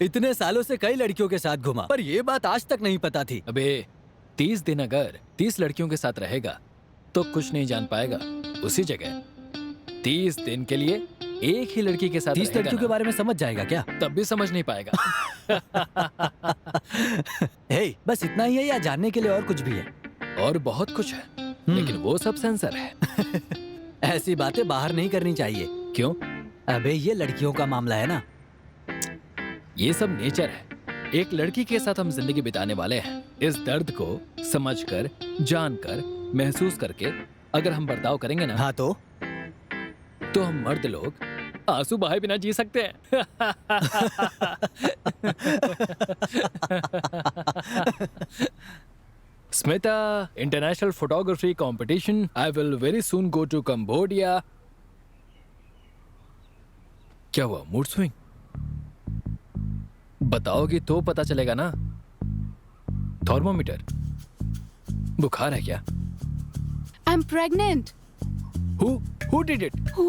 इतने सालों से कई लड़कियों के साथ घुमा, पर ये बात आज तक नहीं पता थी। अबे 30 दिन अगर 30 लड़कियों के साथ रहेगा तो कुछ नहीं जान पाएगा। उसी जगह 30 दिन के लिए एक ही लड़की के साथ 30 लड़कियों के बारे में समझ जाएगा क्या? तब भी समझ नहीं पाएगा। हे, बस इतना ही है या जानने के लिए और कुछ भी है? और बहुत कुछ है, लेकिन वो सब सेंसर है। ऐसी बातें बाहर नहीं करनी चाहिए। क्यों? अबे ये लड़कियों का मामला है ना। ये सब नेचर है। एक लड़की के साथ हम जिंदगी बिताने वाले हैं। इस दर्द को समझकर, जानकर, महसूस करके अगर हम बर्ताव करेंगे ना, हाँ तो हम मर्द लोग आंसू बहाए बिना जी सकते हैं। Smita, international photography competition. I will very soon go to Cambodia. क्या हुआ? Mood swing? बताओगी तो पता चलेगा ना। थर्मोमीटर? बुखार है क्या? I'm pregnant. Who did it? Who?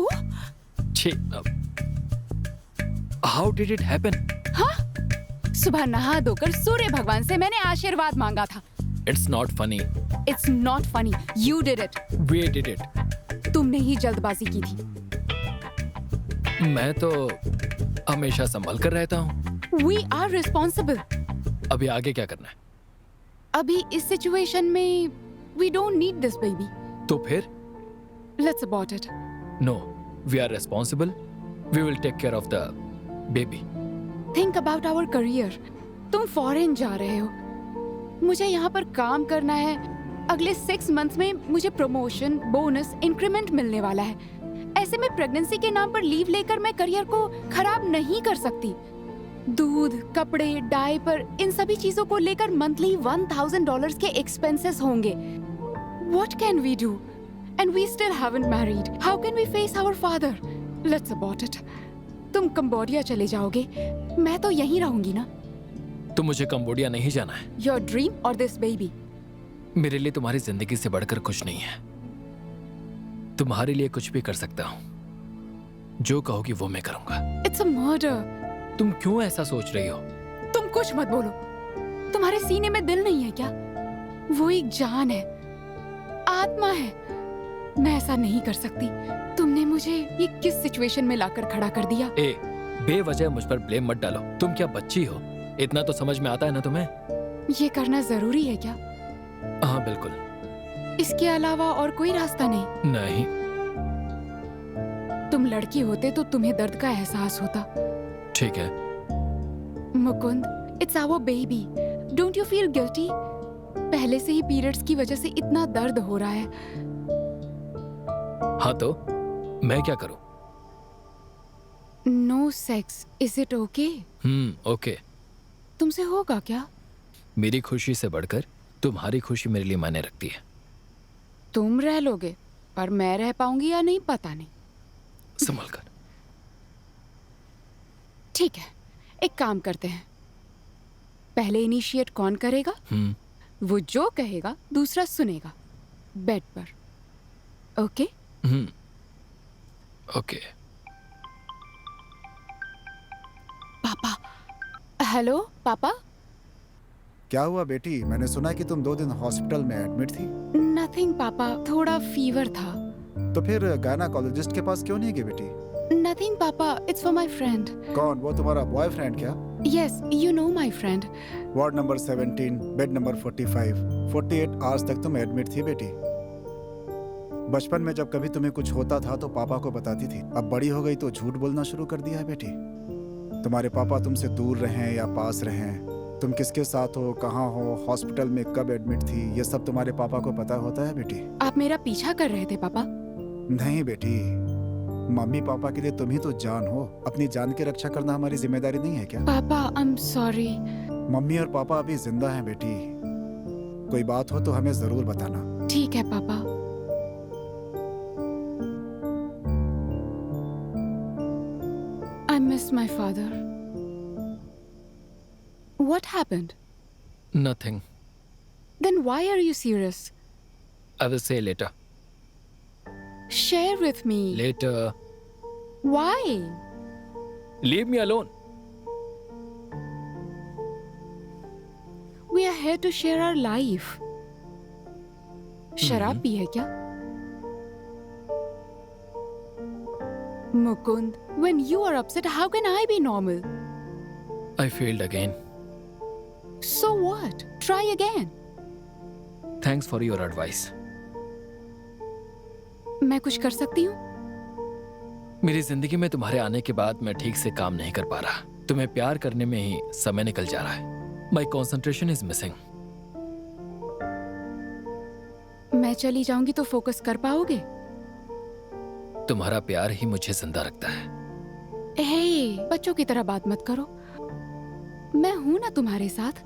How did it happen? हाँ? सुबह नहा धोकर सूर्य भगवान से मैंने आशीर्वाद मांगा था। It's not funny. It's not funny. You did it. We did it. तुमने ही जल्दबाजी की थी। मैं तो हमेशा संभल कर रहता हूँ। We are responsible. अभी आगे क्या करना है? अभी इस सिचुएशन में we don't need this baby. तो फिर? Let's abort it. No, we are responsible. We will take care of the baby. Think about our career. तुम फॉरेन जा रहे हो, मुझे यहाँ पर काम करना है। अगले 6 मंथ्स में मुझे प्रमोशन, बोनस, इंक्रीमेंट मिलने वाला है। ऐसे में प्रेगनेंसी के नाम पर लीव लेकर मैं करियर को खराब नहीं कर सकती। दूध, कपड़े, डायपर, इन सभी चीजों को लेकर मंथली $1000 के एक्सपेंसेस होंगे। What can we do? And we still haven't married. How can we face our father? Let's abort it. तुम कंबोडिया चले जाओगे, मैं तो यहीं रहूंगी ना। तो मुझे कंबोडिया नहीं जाना है। Your dream or this baby? मेरे लिए तुम्हारी जिंदगी से बढ़कर कुछ नहीं है। तुम्हारे लिए कुछ भी कर सकता हूँ। जो कहोगी वो मैं करूंगा। It's a murder. तुम क्यों ऐसा सोच रही हो? तुम कुछ मत बोलो। तुम्हारे सीने में दिल नहीं है क्या? वो एक जान है, आत्मा है। मैं ऐसा नहीं कर सकती। तुमने मुझे ये किस सिचुएशन में लाकर खड़ा कर दिया? ए, बेवजह मुझ पर ब्लेम मत डालो। तुम क्या बच्ची हो? इतना तो समझ में आता है ना तुम्हें? ये करना जरूरी है क्या? हाँ बिल्कुल। इसके अलावा और कोई रास्ता नहीं? नहीं। तुम लड़की होते तो तुम्हें दर्द का एहसास होता। ठीक है। Mukund, it's our baby. Don't you feel guilty? पहले से ही पीरियड्स की वजह से इतना दर्द हो रहा है। हाँ तो मैं क्या करूं? No sex. Is it okay? Okay. तुमसे होगा क्या? मेरी खुशी से बढ़कर तुम्हारी खुशी मेरे लिए मायने रखती है। तुम रह लोगे, पर मैं रह पाऊंगी या नहीं पता नहीं। संभल कर। ठीक है, एक काम करते हैं। पहले इनिशिएट कौन करेगा? वो जो कहेगा दूसरा सुनेगा, बेड पर। ओके? ओके। पापा। हेलो पापा। क्या हुआ बेटी? मैंने सुना कि तुम 2 दिन हॉस्पिटल में एडमिट थी। नथिंग पापा, थोड़ा फीवर था। तो फिर गायनाकोलॉजिस्ट के पास क्यों नहीं गई बेटी? नथिंग पापा, इट्स फॉर माय फ्रेंड। कौन? वो तुम्हारा बॉयफ्रेंड क्या? Yes, you know my friend. Ward number 17, bed number 45, 48 hours तक तुम एडमिट थी बेटी। बचपन में जब कभी तुम्हें कुछ होता था तो पापा को बताती थी। अब बड़ी हो गई तो झूठ बोलना शुरू कर दिया है बेटी। तुम्हारे पापा तुमसे दूर रहें या पास रहें, तुम किसके साथ हो, कहाँ हो, हॉस्पिटल में कब एडमिट थी, ये सब तुम्हारे पापा को पता होता है बेटी। आप मेरा पीछा कर रहे थे पापा? नहीं बेटी, मम्मी पापा के लिए तुम ही तो जान हो। अपनी जान की रक्षा करना हमारी जिम्मेदारी नहीं है क्या? पापा, आई एम सॉरी। मम्मी और पापा अभी जिंदा हैं बेटी। कोई बात हो तो हमें जरूर बताना। ठीक है पापा। I miss my father. What happened? Nothing. Then why are you serious? I will say later. Share with me. Later. Why? Leave me alone. We are here to share our life. शराब P है क्या? Mukund, when you are upset, how can I be normal? I failed again. So what? Try again. Thanks for your advice. मैं कुछ कर सकती हूँ? मेरी जिंदगी में तुम्हारे आने के बाद मैं ठीक से काम नहीं कर पा रहा। तुम्हें प्यार करने में ही समय निकल जा रहा है। My concentration is missing. मैं चली जाऊंगी तो फोकस कर पाओगे? तुम्हारा प्यार ही मुझे जिंदा रखता है। हे, बच्चों की तरह बात मत करो। मैं हूं ना तुम्हारे साथ।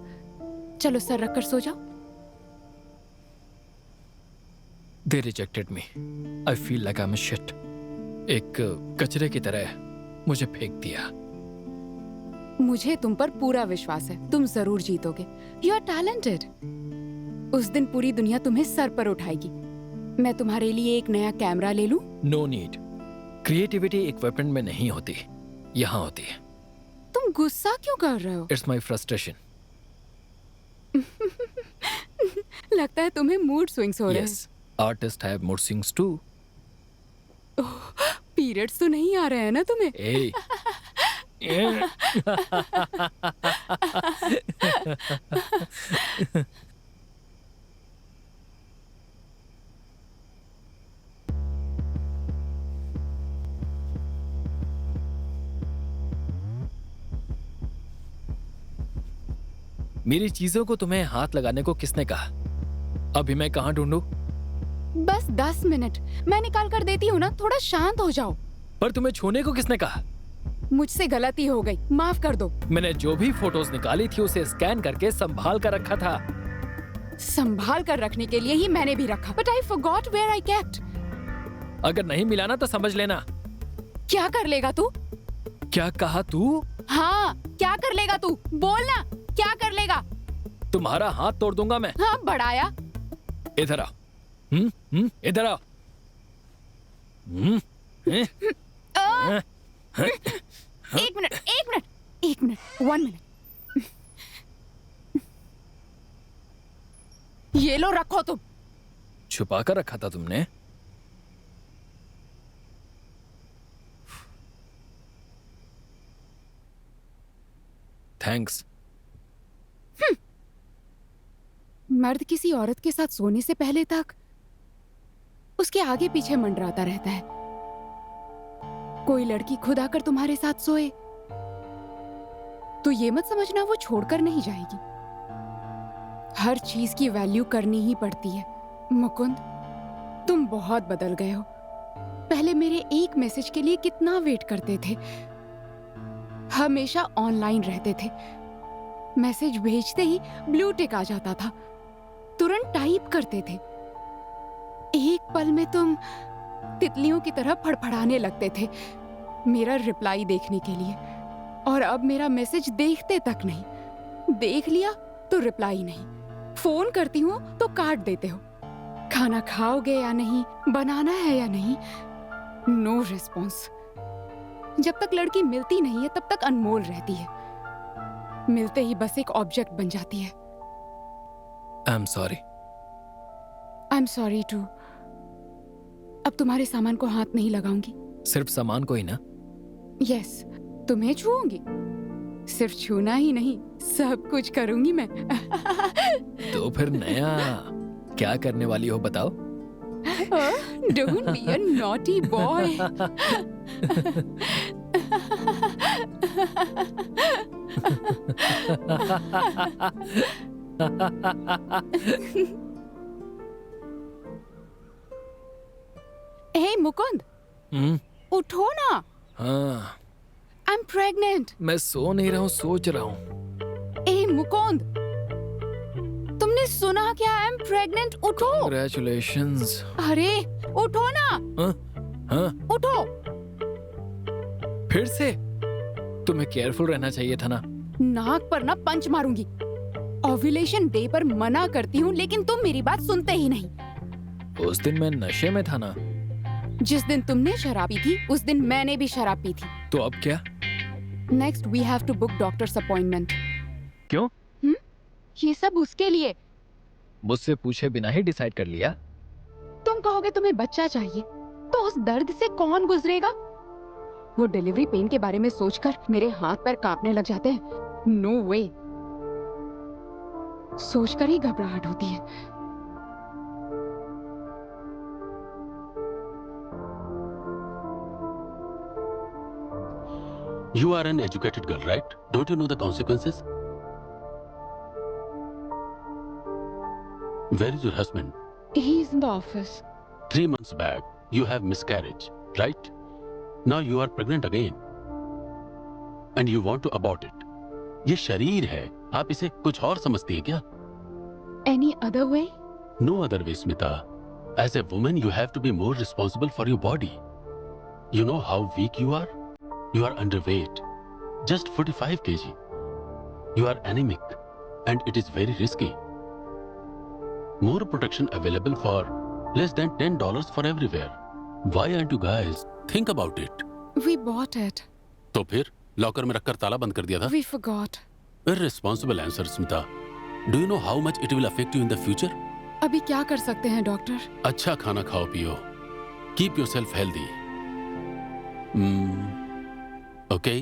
चलो सर रखकर सो जाओ। They rejected me. I feel like I'm a shit. एक कचरे की तरह मुझे फेंक दिया। मुझे तुम पर पूरा विश्वास है, तुम जरूर जीतोगे। You are talented. उस दिन पूरी दुनिया तुम्हें सर पर उठाएगी। मैं तुम्हारे लिए एक नया कैमरा ले लूं? No need. क्रिएटिविटी इक्विपमेंट में नहीं होती, यहाँ होती है। तुम गुस्सा क्यों कर रहे हो? It's my frustration. लगता है तुम्हें मूड स्विंग्स हो रहे हैं। Yes. Artists have mood swings too. Periods तो नहीं आ रहे हैं ना तुम्हें? Hey. मेरी चीजों को तुम्हें हाथ लगाने को किसने कहा? अभी मैं कहाँ ढूंढूं? बस 10 मिनट मैं निकाल कर देती हूँ ना, थोड़ा शांत हो जाओ। पर तुम्हें छूने को किसने कहा? मुझसे गलती हो गई, माफ कर दो। मैंने जो भी फोटोज निकाली थी उसे स्कैन करके संभाल कर रखा था। संभाल कर रखने के लिए ही मैंने भी रखा, but I forgot where I kept. अगर नहीं मिला ना तो समझ लेना। क्या कर लेगा तू? क्या कहा तू? हाँ, क्या कर लेगा तू? बोलना, क्या कर लेगा? तुम्हारा हाथ तोड़ दूंगा मैं। हाँ, बढ़ाया। इधर आओ। इधर आओ। एक मिनट, 1 मिनट। ये लो, रखो तुम। छुपा कर रखा था तुमने? थैंक्स। मर्द किसी औरत के साथ सोने से पहले तक उसके आगे पीछे मंडराता रहता है। कोई लड़की खुद आकर तुम्हारे साथ सोए तो ये मत समझना वो छोड़कर नहीं जाएगी। हर चीज की वैल्यू करनी ही पड़ती है। मुकुंद, तुम बहुत बदल गए हो। पहले मेरे एक मैसेज के लिए कितना वेट करते थे, हमेशा ऑनलाइन रहते थे। मैसेज भेजते ही ब्लू टिक आ जाता था, तुरंत टाइप करते थे। एक पल में तुम तितलियों की तरह फड़फड़ाने लगते थे मेरा रिप्लाई देखने के लिए, और अब मेरा मैसेज देखते तक नहीं। देख लिया तो रिप्लाई नहीं, फोन करती हूँ तो काट देते हो। खाना खाओगे या नहीं, बनाना है या नहीं, नो रिस्पॉन्स। जब तक लड़की मिलती नहीं है तब तक अनमोल रहती है, मिलते ही बस एक ऑब्जेक्ट बन जाती है। I am sorry. I am sorry too. अब तुम्हारे सामान को हाथ नहीं लगाऊंगी। सिर्फ सामान को ही ना? यस, तुम्हें छूऊंगी। सिर्फ छूना ही नहीं, सब कुछ करूंगी मैं। तो फिर नया क्या करने वाली हो बताओ? Don't be a naughty boy. Hey Mukund, उठो ना। हाँ, I'm pregnant. मैं सो नहीं रहा हूँ, सोच रहा हूँ। ए मुकुंद, तुमने सुना क्या? I am pregnant. उठो। Congratulations. अरे उठो ना। हाँ? उठो। फिर से? तुम्हें केयरफुल रहना चाहिए था ना। नाक पर ना पंच मारूंगी। ओव्यूलेशन डे पर मना करती हूँ लेकिन तुम मेरी बात सुनते ही नहीं। उस दिन मैं नशे में था ना। जिस दिन तुमने शराब पी थी उस दिन मैंने भी शराब पी थी। तो अब क्या? Next we have to book doctor's appointment. क्यों? ये सब उसके लिए। मुझसे पूछे बिना ही डिसाइड कर लिया? तुम कहोगे तुम्हें बच्चा चाहिए तो उस दर्द से कौन गुजरेगा? वो डिलीवरी पेन के बारे में सोचकर मेरे हाथ पैर कांपने लग जाते हैं। नो वे। सोचकर ही घबराहट होती है। You are an educated girl, right? Don't you know the consequences? Where is your husband? He is in the office. 3 months back, you have miscarriage, right? Now you are pregnant again. And you want to abort it. ये शरीर है, आप इसे कुछ और समझती हैं क्या? Any other way? No other way, Smita. As a woman, you have to be more responsible for your body. You know how weak you are? You are underweight, just 45 kg. You are anemic, and it is very risky. More protection available for less than $10 for everywhere. Why aren't you guys? Think about it. We bought it. तो फिर locker में रखकर ताला बंद कर दिया था? We forgot. Irresponsible answer, Smita. Do you know how much it will affect you in the future? अभी क्या कर सकते हैं डॉक्टर? अच्छा खाना खाओ पियो. Keep yourself healthy. Okay.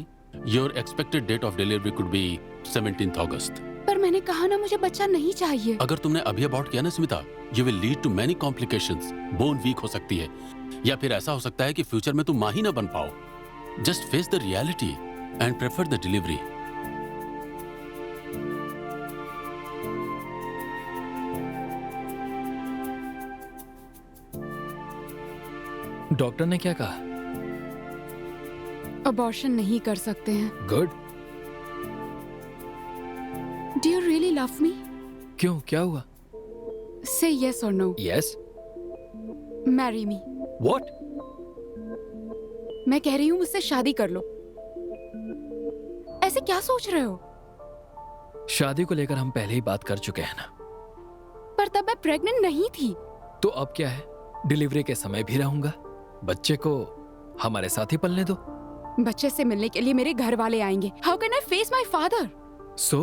Your expected date of delivery could be 17th August. पर मैंने कहा ना मुझे बच्चा नहीं चाहिए। अगर तुमने अभी अबॉर्ट किया ना Smita, you will lead to many complications. Bone weak हो सकती है, या फिर ऐसा हो सकता है कि फ्यूचर में तुम माँ ही ना बन पाओ. Just face the reality and prefer the delivery. Doctor ने क्या कहा? अबॉर्शन नहीं कर सकते हैं। Good. Do you really love me? क्यों, क्या हुआ? से यस और no. Yes. Marry me. What? मैं कह रही हूँ मुझसे शादी कर लो। ऐसे क्या सोच रहे हो? शादी को लेकर हम पहले ही बात कर चुके हैं ना। पर तब मैं प्रेग्नेंट नहीं थी। तो अब क्या है, डिलीवरी के समय भी रहूंगा, बच्चे को हमारे साथ ही पलने दो। बच्चे से मिलने के लिए मेरे घर वाले आएंगे। How can I face my father? So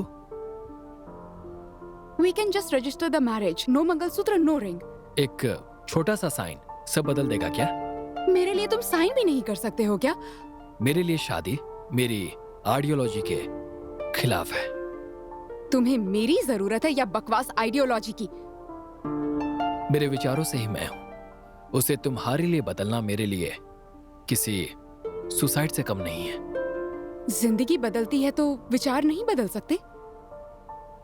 we can just register the marriage. No mangalsutra, no ring. एक छोटा सा साइन सब बदल देगा क्या? मेरे लिए तुम साइन भी नहीं कर सकते हो क्या? मेरे लिए शादी मेरी आइडियोलॉजी के खिलाफ है। तुम्हें मेरी जरूरत है या बकवास आइडियोलॉजी की? मेरे विचारों से ही मैं हूं, उसे तुम्हारे लिए बदलना मेरे लिए किसी सुसाइड से कम नहीं है। जिंदगी बदलती है तो विचार नहीं बदल सकते?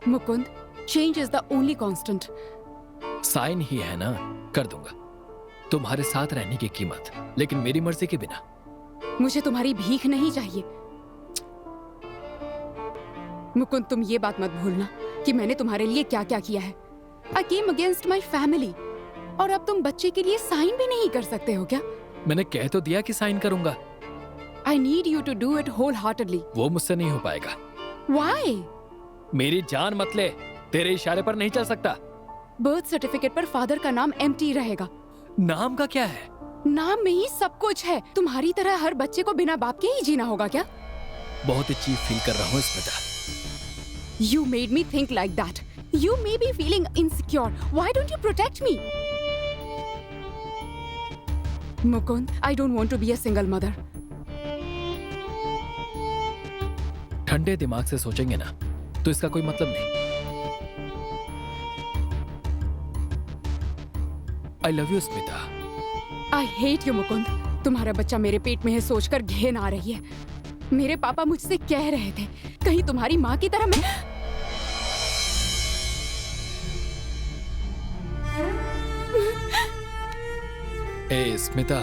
Mukund, change is the only constant. Sign ही है ना, कर दूंगा तुम्हारे साथ रहने की कीमत, लेकिन मेरी मर्जी के बिना। मुझे तुम्हारी भीख नहीं चाहिए। मुकुंद, तुम ये बात मत भूलना कि मैंने तुम्हारे लिए क्या क्या किया है। I came against my family। और अब तुम बच्चे के लिए साइन भी नहीं कर सकते हो क्या? मैंने कह तो दिया कि साइन करूंगा। I need you to do it wholeheartedly। वो मुझसे नहीं हो पाएगा। Why? मेरी जान मत ले, तेरे इशारे पर नहीं चल सकता। बर्थ सर्टिफिकेट पर फादर का नाम एम्प्टी रहेगा। नाम का क्या है? नाम में ही सब कुछ है। तुम्हारी तरह हर बच्चे को बिना बाप के ही जीना होगा क्या? बहुत ही चीप फील कर रहा हूँ Smita. You made me think like that। You may be feeling insecure। Why don't you protect me? Mukund, I don't want to be a single mother। ठंडे दिमाग से सोचेंगे ना तो इसका कोई मतलब नहीं। I love you Smita. I hate you Mukund. तुम्हारा बच्चा मेरे पेट में है सोचकर घिन आ रही है। मेरे पापा मुझसे कह रहे थे कहीं तुम्हारी माँ की तरह मैं। ए स्मिता,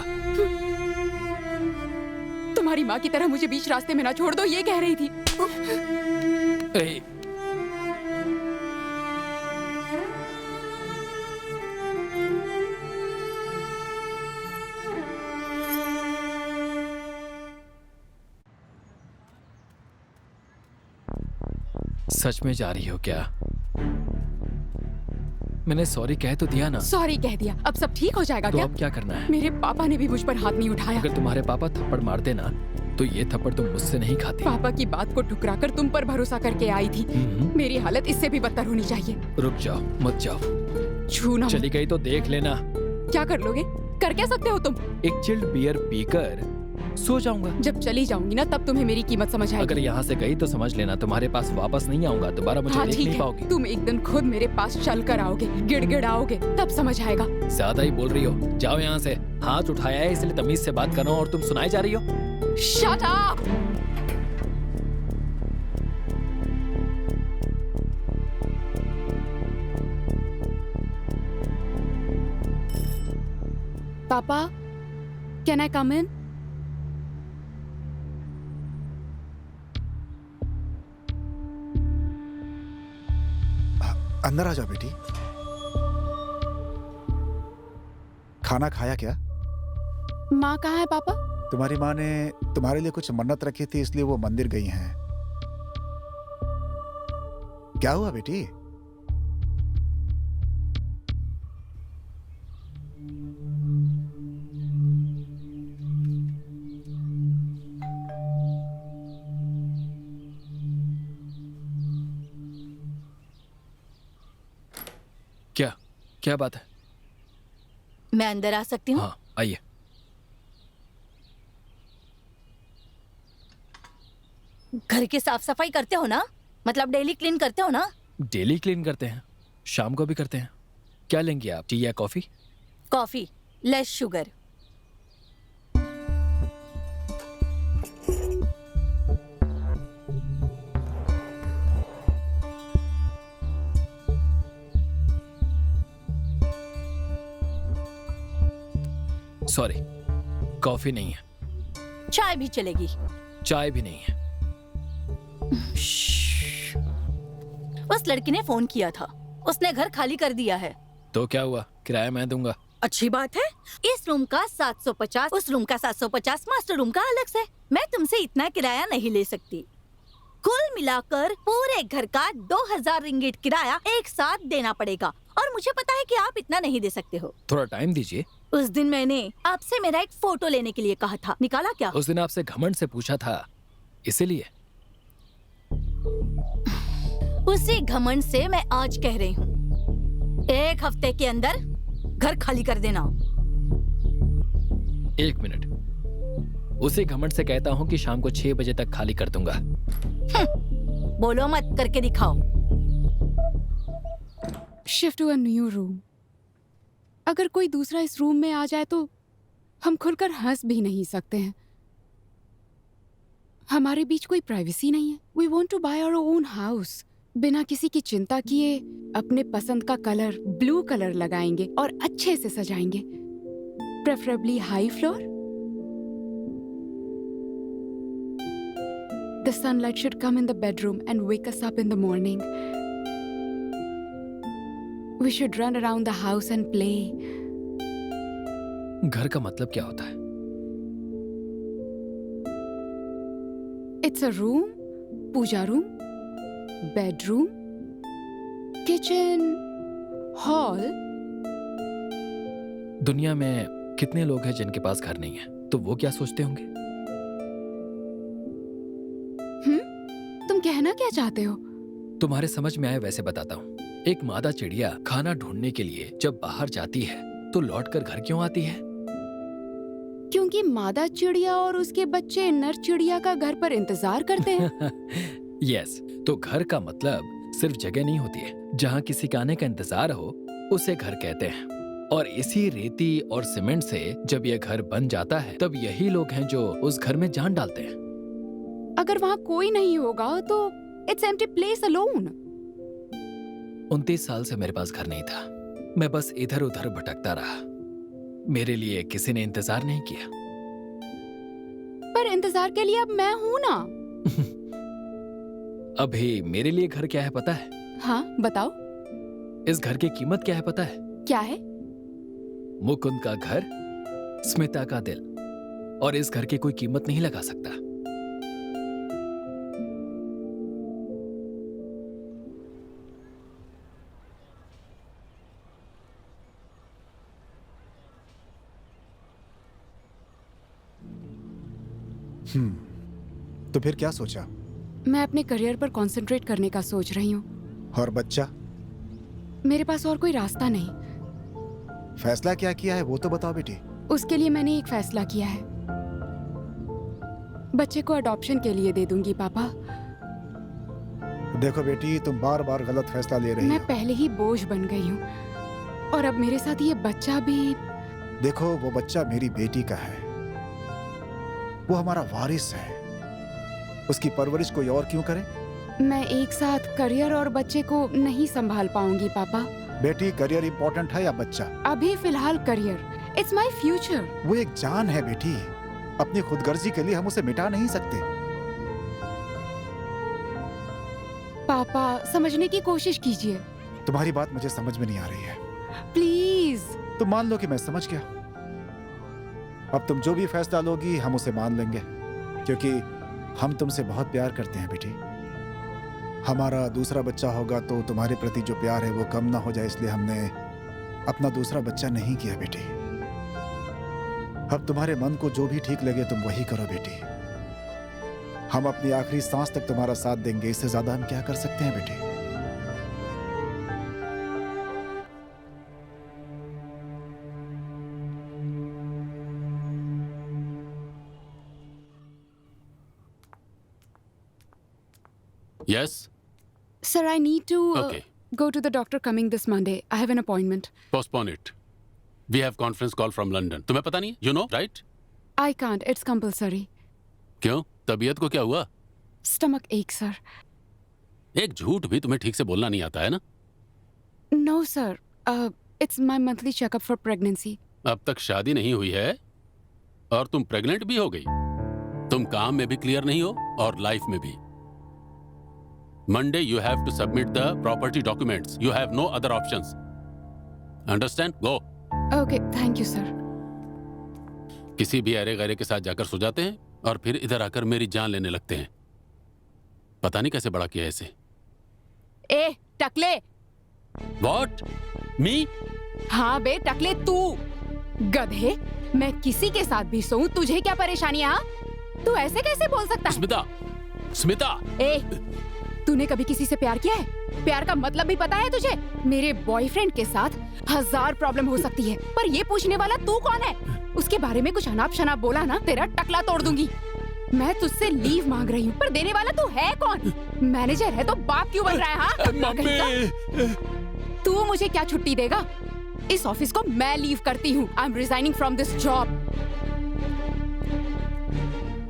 तुम्हारी माँ की तरह मुझे बीच रास्ते में ना छोड़ दो, ये कह रही थी। ए सच में जा रही हो क्या? मैंने सॉरी कह तो दिया ना। सॉरी कह दिया, अब सब ठीक हो जाएगा तो क्या? अब क्या करना है? मेरे पापा ने भी मुझ पर हाथ नहीं उठाया। अगर तुम्हारे पापा थप्पड़ मारते ना तो ये थप्पड़ तुम मुझसे नहीं खाती। पापा की बात को ठुकराकर तुम पर भरोसा करके आई थी। मेरी हालत इससे भी बदतर होनी चाहिए। रुक जाओ, मत जाओ। छूना मत। चली गई तो देख लेना। क्या कर लोगे? कर क्या सकते हो तुम? एक चिल्ड बियर पीकर सो जाऊंगा। जब चली जाऊंगी ना तब तुम्हें मेरी कीमत समझ आएगी। अगर यहाँ से गई तो समझ लेना तुम्हारे पास वापस नहीं आऊंगा, दोबारा मुझे हाँ देख ठीक नहीं है, पाओगी। तुम एक दिन खुद मेरे पास चल कर आओगे, गिड़गिड़ाओगे, तब समझ आएगा। ज्यादा ही बोल रही हो, जाओ यहाँ से। हाथ उठाया है इसलिए तमीज से बात कर रहा हूँ और तुम सुनाई जा रही हो। Shut up! पापा, can I come in? अंदर आ जाओ बेटी। खाना खाया क्या? माँ कहाँ है पापा? तुम्हारी माँ ने तुम्हारे लिए कुछ मन्नत रखी थी इसलिए वो मंदिर गई हैं। क्या हुआ बेटी? क्या क्या बात है? मैं अंदर आ सकती हूँ? हाँ आइए। घर की साफ सफाई करते हो ना? मतलब डेली क्लीन करते हो ना? डेली क्लीन करते हैं, शाम को भी करते हैं। क्या लेंगे आप, टी या coffee? Coffee, less sugar. Sorry, coffee नहीं है, चाय भी चलेगी। चाय भी नहीं है। उस लड़की ने फोन किया था, उसने घर खाली कर दिया है। तो क्या हुआ, किराया मैं दूंगा। अच्छी बात है। इस रूम का 750, उस रूम का 750, मास्टर रूम का अलग से। मैं तुमसे इतना किराया नहीं ले सकती। कुल मिलाकर पूरे घर का 2000 रिंगिट किराया एक साथ देना पड़ेगा, और मुझे पता है कि आप इतना नहीं दे सकते हो। थोड़ा टाइम दीजिए। उस दिन मैंने आपसे मेरा एक फोटो लेने के लिए कहा था, निकाला क्या? उस दिन आपसे घमंड से पूछा था, इसीलिए। उसी घमंड से मैं आज कह रही हूँ, 1 हफ्ते के अंदर घर खाली कर देना। 1 मिनट, उसी घमंड से कहता हूँ कि शाम को 6 बजे तक खाली कर दूंगा। बोलो मत, करके दिखाओ। Shift to a new room. अगर कोई दूसरा इस रूम में आ जाए तो हम खुलकर हंस भी नहीं सकते हैं। हमारे बीच कोई प्राइवेसी नहीं है। We want to buy our own house. बिना किसी की चिंता किए अपने पसंद का कलर ब्लू कलर लगाएंगे और अच्छे से सजाएंगे, preferably high floor. The sunlight should come in the bedroom and wake us up in the morning. We should run around the house and play. घर का मतलब क्या होता है? It's a room, puja room, bedroom, kitchen, hall. दुनिया में कितने लोग हैं जिनके पास घर नहीं है, तो वो क्या सोचते होंगे? तुम कहना क्या चाहते हो? तुम्हारे समझ में आए वैसे बताता हूँ। एक मादा चिड़िया खाना ढूंढने के लिए जब बाहर जाती है तो लौटकर घर क्यों आती है? क्योंकि मादा चिड़िया और उसके बच्चे नर चिड़िया का घर पर इंतजार करते हैं। यस, तो घर का मतलब सिर्फ जगह नहीं होती है। जहाँ किसी के आने का इंतजार हो उसे घर कहते हैं। और इसी रेती और सीमेंट से जब यह घर बन जाता है तब यही लोग हैं जो उस घर में जान डालते हैं। अगर वहाँ कोई नहीं होगा तो इट्स एम्प्टी प्लेस अलोन। 29 साल से मेरे पास घर नहीं था। मैं बस इधर उधर भटकता रहा। मेरे लिए किसी ने इंतजार नहीं किया। पर इंतजार के लिए अब मैं हूँ ना। अभी मेरे लिए घर क्या है पता है? हाँ बताओ। इस घर की कीमत क्या है पता है? क्या है? मुकुंद का घर, स्मिता का दिल, और इस घर की कोई कीमत नहीं लगा सकता। तो फिर क्या सोचा? मैं अपने करियर पर कंसंट्रेट करने का सोच रही हूँ। और बच्चा? मेरे पास और कोई रास्ता नहीं। फैसला क्या किया है वो तो बताओ बेटी। उसके लिए मैंने एक फैसला किया है। बच्चे को अडॉप्शन के लिए दे दूंगी पापा। देखो बेटी, तुम बार बार गलत फैसला ले रही मैं हो। पहले ही बोझ बन गई हूँ और अब मेरे साथ ये बच्चा भी। देखो, वो बच्चा मेरी बेटी का है, वो हमारा वारिस है। उसकी परवरिश कोई और क्यों करे? मैं एक साथ करियर और बच्चे को नहीं संभाल पाऊंगी पापा। बेटी, करियर इंपॉर्टेंट है या बच्चा? अभी फिलहाल करियर। It's my future. वो एक जान है बेटी। अपनी खुदगर्जी के लिए हम उसे मिटा नहीं सकते। पापा, समझने की कोशिश कीजिए। तुम्हारी बात मुझे समझ में नहीं आ रही है। प्लीज। तो मान लो कि मैं समझ गया। अब तुम जो भी फैसला लोगी हम उसे मान लेंगे, क्योंकि हम तुमसे बहुत प्यार करते हैं बेटी। हमारा दूसरा बच्चा होगा तो तुम्हारे प्रति जो प्यार है वो कम ना हो जाए, इसलिए हमने अपना दूसरा बच्चा नहीं किया बेटी। अब तुम्हारे मन को जो भी ठीक लगे तुम वही करो बेटी। हम अपनी आखिरी सांस तक तुम्हारा साथ देंगे, इससे ज्यादा हम क्या कर सकते हैं बेटी। Yes? Sir, I need to Okay. go to the doctor coming this Monday. I have an appointment. Postpone it. We have conference call from London. तुम्हें पता नहीं? You know, right? I can't. It's compulsory. क्यों? तबीयत को क्या हुआ? Stomach ache, sir. एक झूठ भी तुम्हें ठीक से बोलना नहीं आता है ना? No, sir. It's my monthly checkup for pregnancy. अब तक शादी नहीं हुई है? और तुम प्रेग्नेंट भी हो गई। तुम काम में भी क्लियर नहीं हो और लाइफ में भी। Monday you have to submit the property documents. You have no other options. Understand? Go. Okay, thank you sir. किसी भी अरे गरे के साथ जाकर सो जाते हैं और फिर इधर आकर मेरी जान लेने लगते हैं। पता नहीं कैसे बड़ा किया है इसे। ए टकले। What? Me? हाँ बे टकले, तू गधे। मैं किसी के साथ भी सोऊं, तुझे क्या परेशानी है? हाँ? तू ऐसे कैसे बोल सकता है? स्मिता, स्मिता। ए, तूने कभी किसी से प्यार किया है? प्यार का मतलब भी पता है तुझे? मेरे बॉयफ्रेंड के साथ 1000 प्रॉब्लम हो सकती है, पर ये पूछने वाला तू कौन है? उसके बारे में कुछ अनाप शनाप बोला ना, तेरा टकला तोड़ दूंगी। मैं तुझसे लीव मांग रही हूँ, पर देने वाला तू है कौन? मैनेजर है तो बाप क्यों बन रहा है? हाँ? मम्मी। तू मुझे क्या छुट्टी देगा? इस ऑफिस को मैं लीव करती हूँ। I am resigning from this job.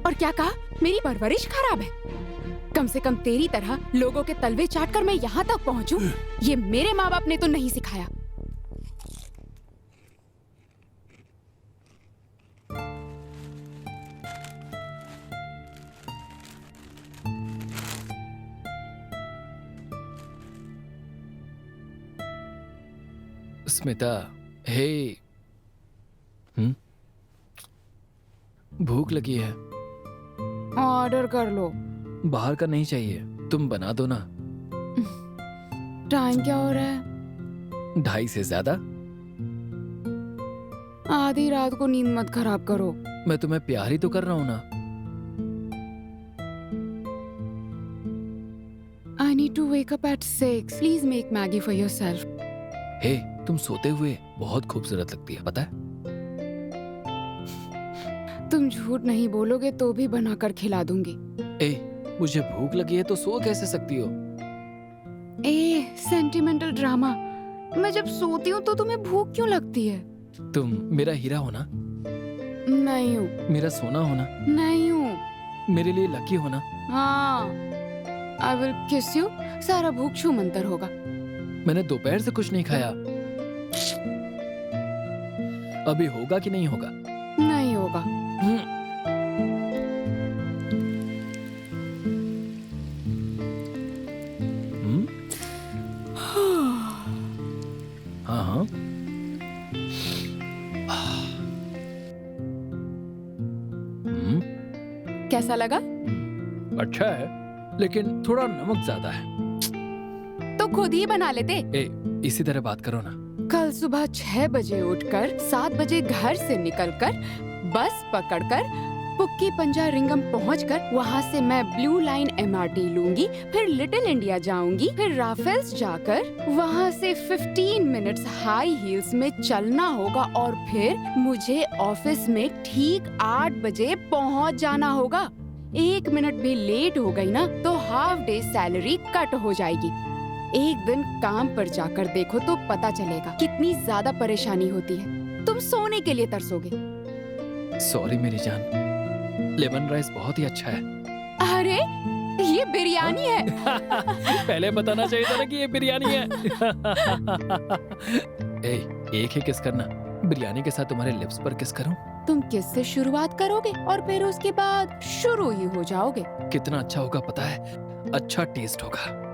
और क्या कहा? मेरी परवरिश खराब है। कम से कम तेरी तरह लोगों के तलवे चाट कर मैं यहाँ तक पहुँचूं, ये मेरे माँ बाप ने तो नहीं सिखाया। स्मिता, हे। भूख लगी है। ऑर्डर कर लो। बाहर का नहीं चाहिए, तुम बना दो ना। टाइम क्या हो रहा है? 2:30 से ज्यादा। आधी रात को नींद मत खराब करो। मैं तुम्हें प्यार ही तो कर रहा हूँ ना। I need to wake up at 6. Please make Maggie for yourself. हे, तुम सोते हुए बहुत खूबसूरत लगती है, पता है? तुम झूठ नहीं बोलोगे तो भी बनाकर खिला दूंगी। ए, मुझे भूख लगी है तो सो कैसे सकती हो? ए, सेंटिमेंटल ड्रामा। मैं जब सोती हूँ तो तुम्हें भूख क्यों लगती है? तुम मेरा हीरा हो ना? नहीं हूँ। मेरा सोना हो ना? नहीं हूँ। मेरे लिए लकी हो ना? हाँ। I will kiss you. सारा भूख छू मंतर होगा। मैंने दोपहर से कुछ नहीं खाया। अभी होगा कि नहीं होगा? नहीं होगा। हाँ हाँ। कैसा लगा? अच्छा है, लेकिन थोड़ा नमक ज्यादा है। तो खुद ही बना लेते। ए, इसी तरह बात करो ना। कल सुबह 6 बजे उठकर 7 बजे घर से निकलकर बस पकड़कर पुक्की पंजा रिंगम पहुंचकर वहां से मैं ब्लू लाइन MRT लूंगी, फिर लिटिल इंडिया जाऊंगी, फिर राफेल्स जाकर वहां से 15 मिनट्स हाई हील्स में चलना होगा और फिर मुझे ऑफिस में ठीक 8 बजे पहुंच जाना होगा। 1 मिनट भी लेट हो गई ना तो हाफ डे सैलरी कट हो जाएगी। एक दिन काम पर जाकर देखो तो पता चलेगा कितनी ज्यादा परेशानी होती है। तुम सोने के लिए तरसोगे। सॉरी मेरी जान, लेमन राइस बहुत ही अच्छा है। अरे ये बिरयानी है। पहले बताना चाहिए था ना कि ये बिरयानी है। ए, एक ही किस करना। बिरयानी के साथ तुम्हारे लिप्स पर किस करूं? तुम किस से शुरुआत करोगे और फिर उसके बाद शुरू ही हो जाओगे। कितना अच्छा होगा पता है? अच्छा टेस्ट होगा।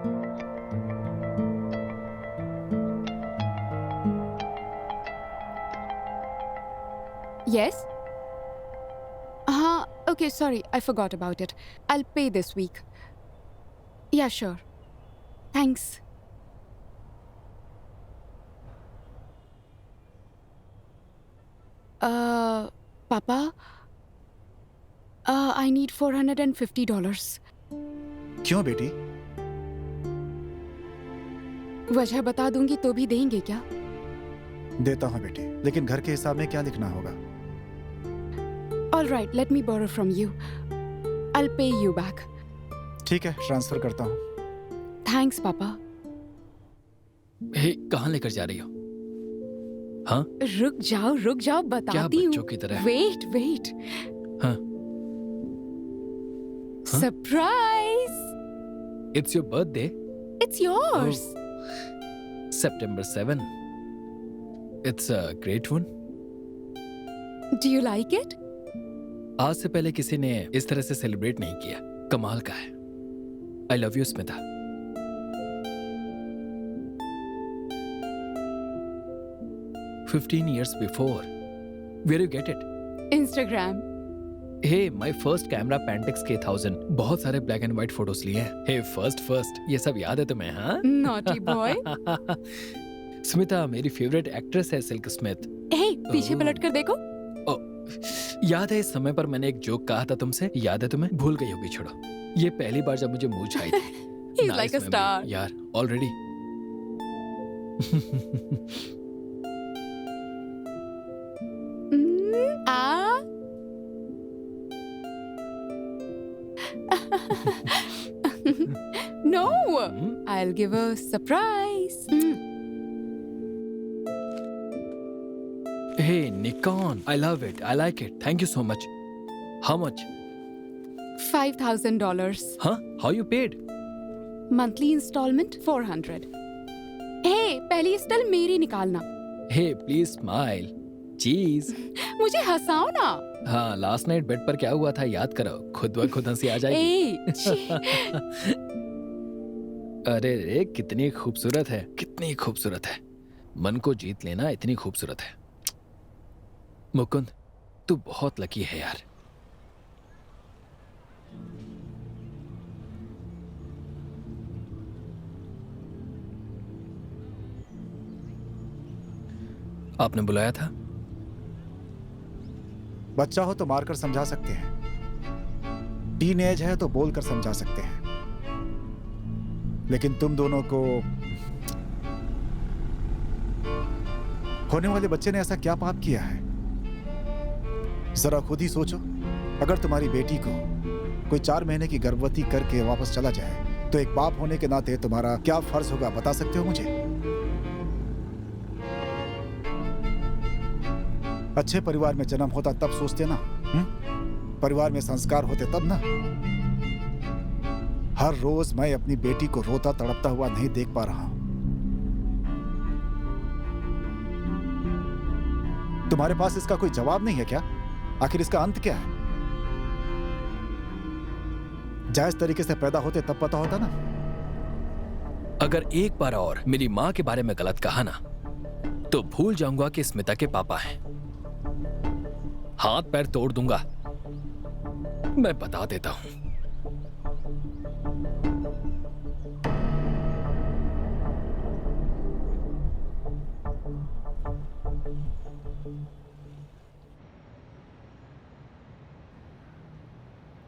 Yes? Okay, sorry, I forgot about it. I'll pay this week. Yeah, sure. Thanks. Papa, I need $450. क्यों बेटी? वजह बता दूंगी तो भी देंगे क्या? देता हूँ बेटी, लेकिन घर के हिसाब में क्या लिखना होगा? All right, let me borrow from you. I'll pay you back. ठीक है, ट्रांसफर करता हूँ। Thanks, पापा। हे, कहाँ लेकर जा रही हो? हाँ? रुक जाओ, बताती हूँ। क्या बच्चों की तरह? Wait. हाँ? Surprise! It's your birthday. It's yours. September 7. It's a great one. Do you like it? आज से पहले किसी ने इस तरह से सेलिब्रेट नहीं किया। कमाल का है। I love you Smita. $15 years before. Where you get it? Instagram. Hey, my first camera Pentax K1000. बहुत सारे ब्लैक एंड व्हाइट फोटोज लिए हैं। Hey, first, ये सब याद है तुम्हें? हाँ? Naughty boy. स्मिता मेरी फेवरेट एक्ट्रेस है, सिल्क स्मिथ। Hey, पीछे पलट कर देखो। याद है इस समय पर मैंने एक जोक कहा था तुमसे, याद है तुम्हें? भूल गई होगी, छोड़ो। ये पहली बार जब मुझे मूंछ आई थी। He's Nice like a memory. star. यार, already. No, I'll give a surprise. Hey, Nikon. I love it. I like it. Thank you so much. How much? $5,000. Huh? How you paid? Monthly installment 400. Hey, पहली stall मेरी निकालना। Hey, please smile. Cheese. मुझे हंसाओ ना। हाँ, last night bed पर क्या हुआ था याद करो, खुद ब खुद हंसी आ जाएगी। ए, छी। अरे रे, कितनी खूबसूरत है, कितनी खूबसूरत है। मन को जीत लेना इतनी खूबसूरत है। मुकुंद, तू बहुत लकी है यार। आपने बुलाया था? बच्चा हो तो मारकर समझा सकते हैं, टीनेज है तो बोलकर समझा सकते हैं, लेकिन तुम दोनों को, होने वाले बच्चे ने ऐसा क्या पाप किया है? जरा खुद ही सोचो। अगर तुम्हारी बेटी को कोई 4 महीने की गर्भवती करके वापस चला जाए तो एक बाप होने के नाते तुम्हारा क्या फर्ज होगा, बता सकते हो मुझे? अच्छे परिवार में जन्म होता तब सोचते ना, परिवार में संस्कार होते तब ना। हर रोज मैं अपनी बेटी को रोता तड़पता हुआ नहीं देख पा रहा हूं। तुम्हारे पास इसका कोई जवाब नहीं है क्या? आखिर इसका अंत क्या है? जायज तरीके से पैदा होते तब पता होता ना। अगर एक बार और मेरी माँ के बारे में गलत कहा ना, तो भूल जाऊंगा कि स्मिता के पापा हैं। हाथ पैर तोड़ दूंगा, मैं बता देता हूं।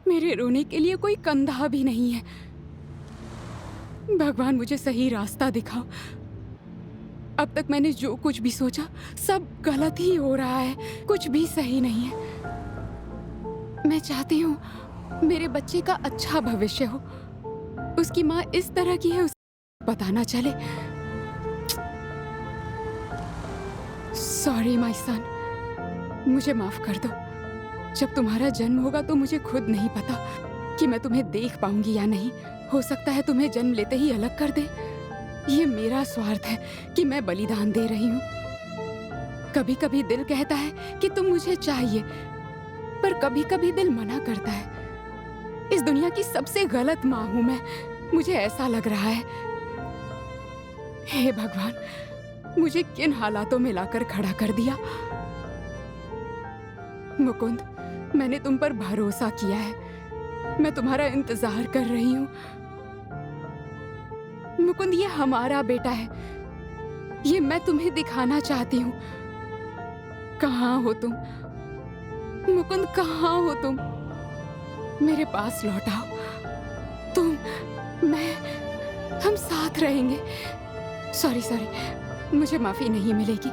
मेरे रोने के लिए कोई कंधा भी नहीं है। भगवान मुझे सही रास्ता दिखाओ। अब तक मैंने जो कुछ भी सोचा सब गलत ही हो रहा है, कुछ भी सही नहीं है। मैं चाहती हूँ मेरे बच्चे का अच्छा भविष्य हो। उसकी माँ इस तरह की है, उसे पता ना चले। सॉरी माय सन, मुझे माफ कर दो। जब तुम्हारा जन्म होगा तो मुझे खुद नहीं पता कि मैं तुम्हें देख पाऊंगी या नहीं। हो सकता है तुम्हें जन्म लेते ही अलग कर दे। ये मेरा स्वार्थ है कि मैं बलिदान दे रही हूँ। कभी कभी दिल कहता है कि तुम मुझे चाहिए, पर कभी कभी दिल मना करता है। इस दुनिया की सबसे गलत माँ हूं मैं, मुझे ऐसा लग रहा है। हे भगवान, मुझे किन हालातों में लाकर खड़ा कर दिया। मुकुंद, मैंने तुम पर भरोसा किया है। मैं तुम्हारा इंतजार कर रही हूँ। मुकुंद, ये हमारा बेटा है। ये मैं तुम्हें दिखाना चाहती हूँ। कहाँ हो तुम? मुकुंद, कहाँ हो तुम? मेरे पास लौट आओ। तुम, मैं, हम साथ रहेंगे। सॉरी, मुझे माफी नहीं मिलेगी।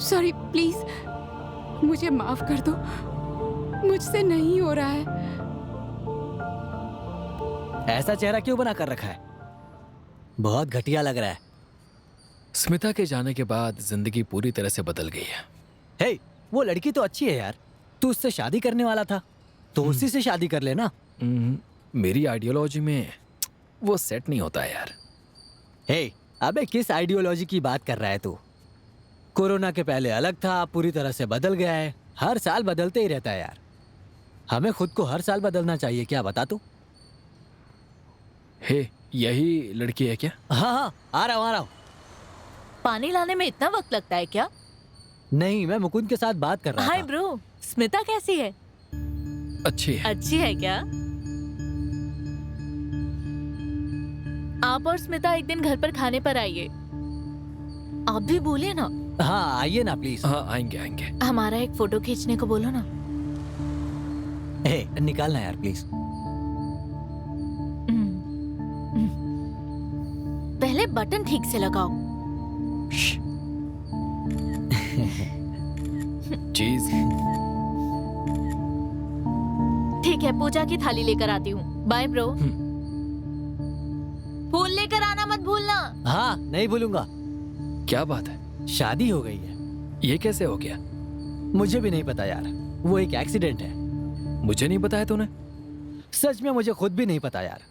सॉरी, प्लीज मुझे माफ कर दो। मुझसे नहीं हो रहा है। ऐसा चेहरा क्यों बना कर रखा है? बहुत घटिया लग रहा है। स्मिता के जाने के बाद जिंदगी पूरी तरह से बदल गई है। हे, वो लड़की तो अच्छी है यार। तू उससे शादी करने वाला था तो उसी से शादी कर लेना। मेरी आइडियोलॉजी में वो सेट नहीं होता है यार। हे, अबे किस आइडियोलॉजी की बात कर रहा है तू? कोरोना के पहले अलग था, पूरी तरह से बदल गया है। हर साल बदलते ही रहता है यार। हमें खुद को हर साल बदलना चाहिए, क्या बता तू? हे, यही लड़की है क्या? हाँ हाँ, आ रहा हूँ। पानी लाने में इतना वक्त लगता है क्या? नहीं, मैं मुकुंद के साथ बात कर रहा हाय था। ब्रो, स्मिता कैसी है? अच्छी है। अच्छी है क्या? आप और स्मिता एक दिन घर पर खाने पर आइए। आप भी बोलिए ना। हाँ आइए ना प्लीज। हाँ आएंगे आएंगे। हमारा एक फोटो खींचने को बोलो ना। निकालना यार प्लीज। पहले बटन ठीक से लगाओ। चीज। ठीक है, पूजा की थाली लेकर आती हूँ। Bye bro. फूल लेकर आना मत भूलना। हाँ नहीं भूलूंगा। क्या बात है? शादी हो गई है। ये कैसे हो गया? मुझे भी नहीं पता यार, वो एक एक्सीडेंट है। मुझे नहीं बताया तूने? सच में मुझे खुद भी नहीं पता यार।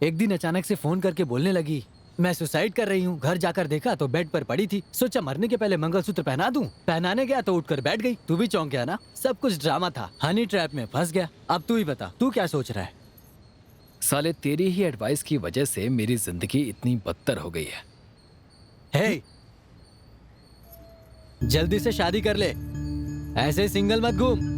एक दिन अचानक से फोन करके बोलने लगी मैं सुसाइड कर रही हूँ। घर जाकर देखा तो बेड पर पड़ी थी। सोचा मरने के पहले मंगलसूत्र पहना दूं। पहनाने गया तो उठकर बैठ गई। तू भी चौंक गया ना? सब कुछ ड्रामा था। हनी ट्रैप में फंस गया। अब तू ही बता, तू क्या सोच रहा है? साले तेरी ही एडवाइस की वजह से मेरी जिंदगी इतनी बदतर हो गई है। हे, जल्दी से शादी कर ले, ऐसे सिंगल मत घूम।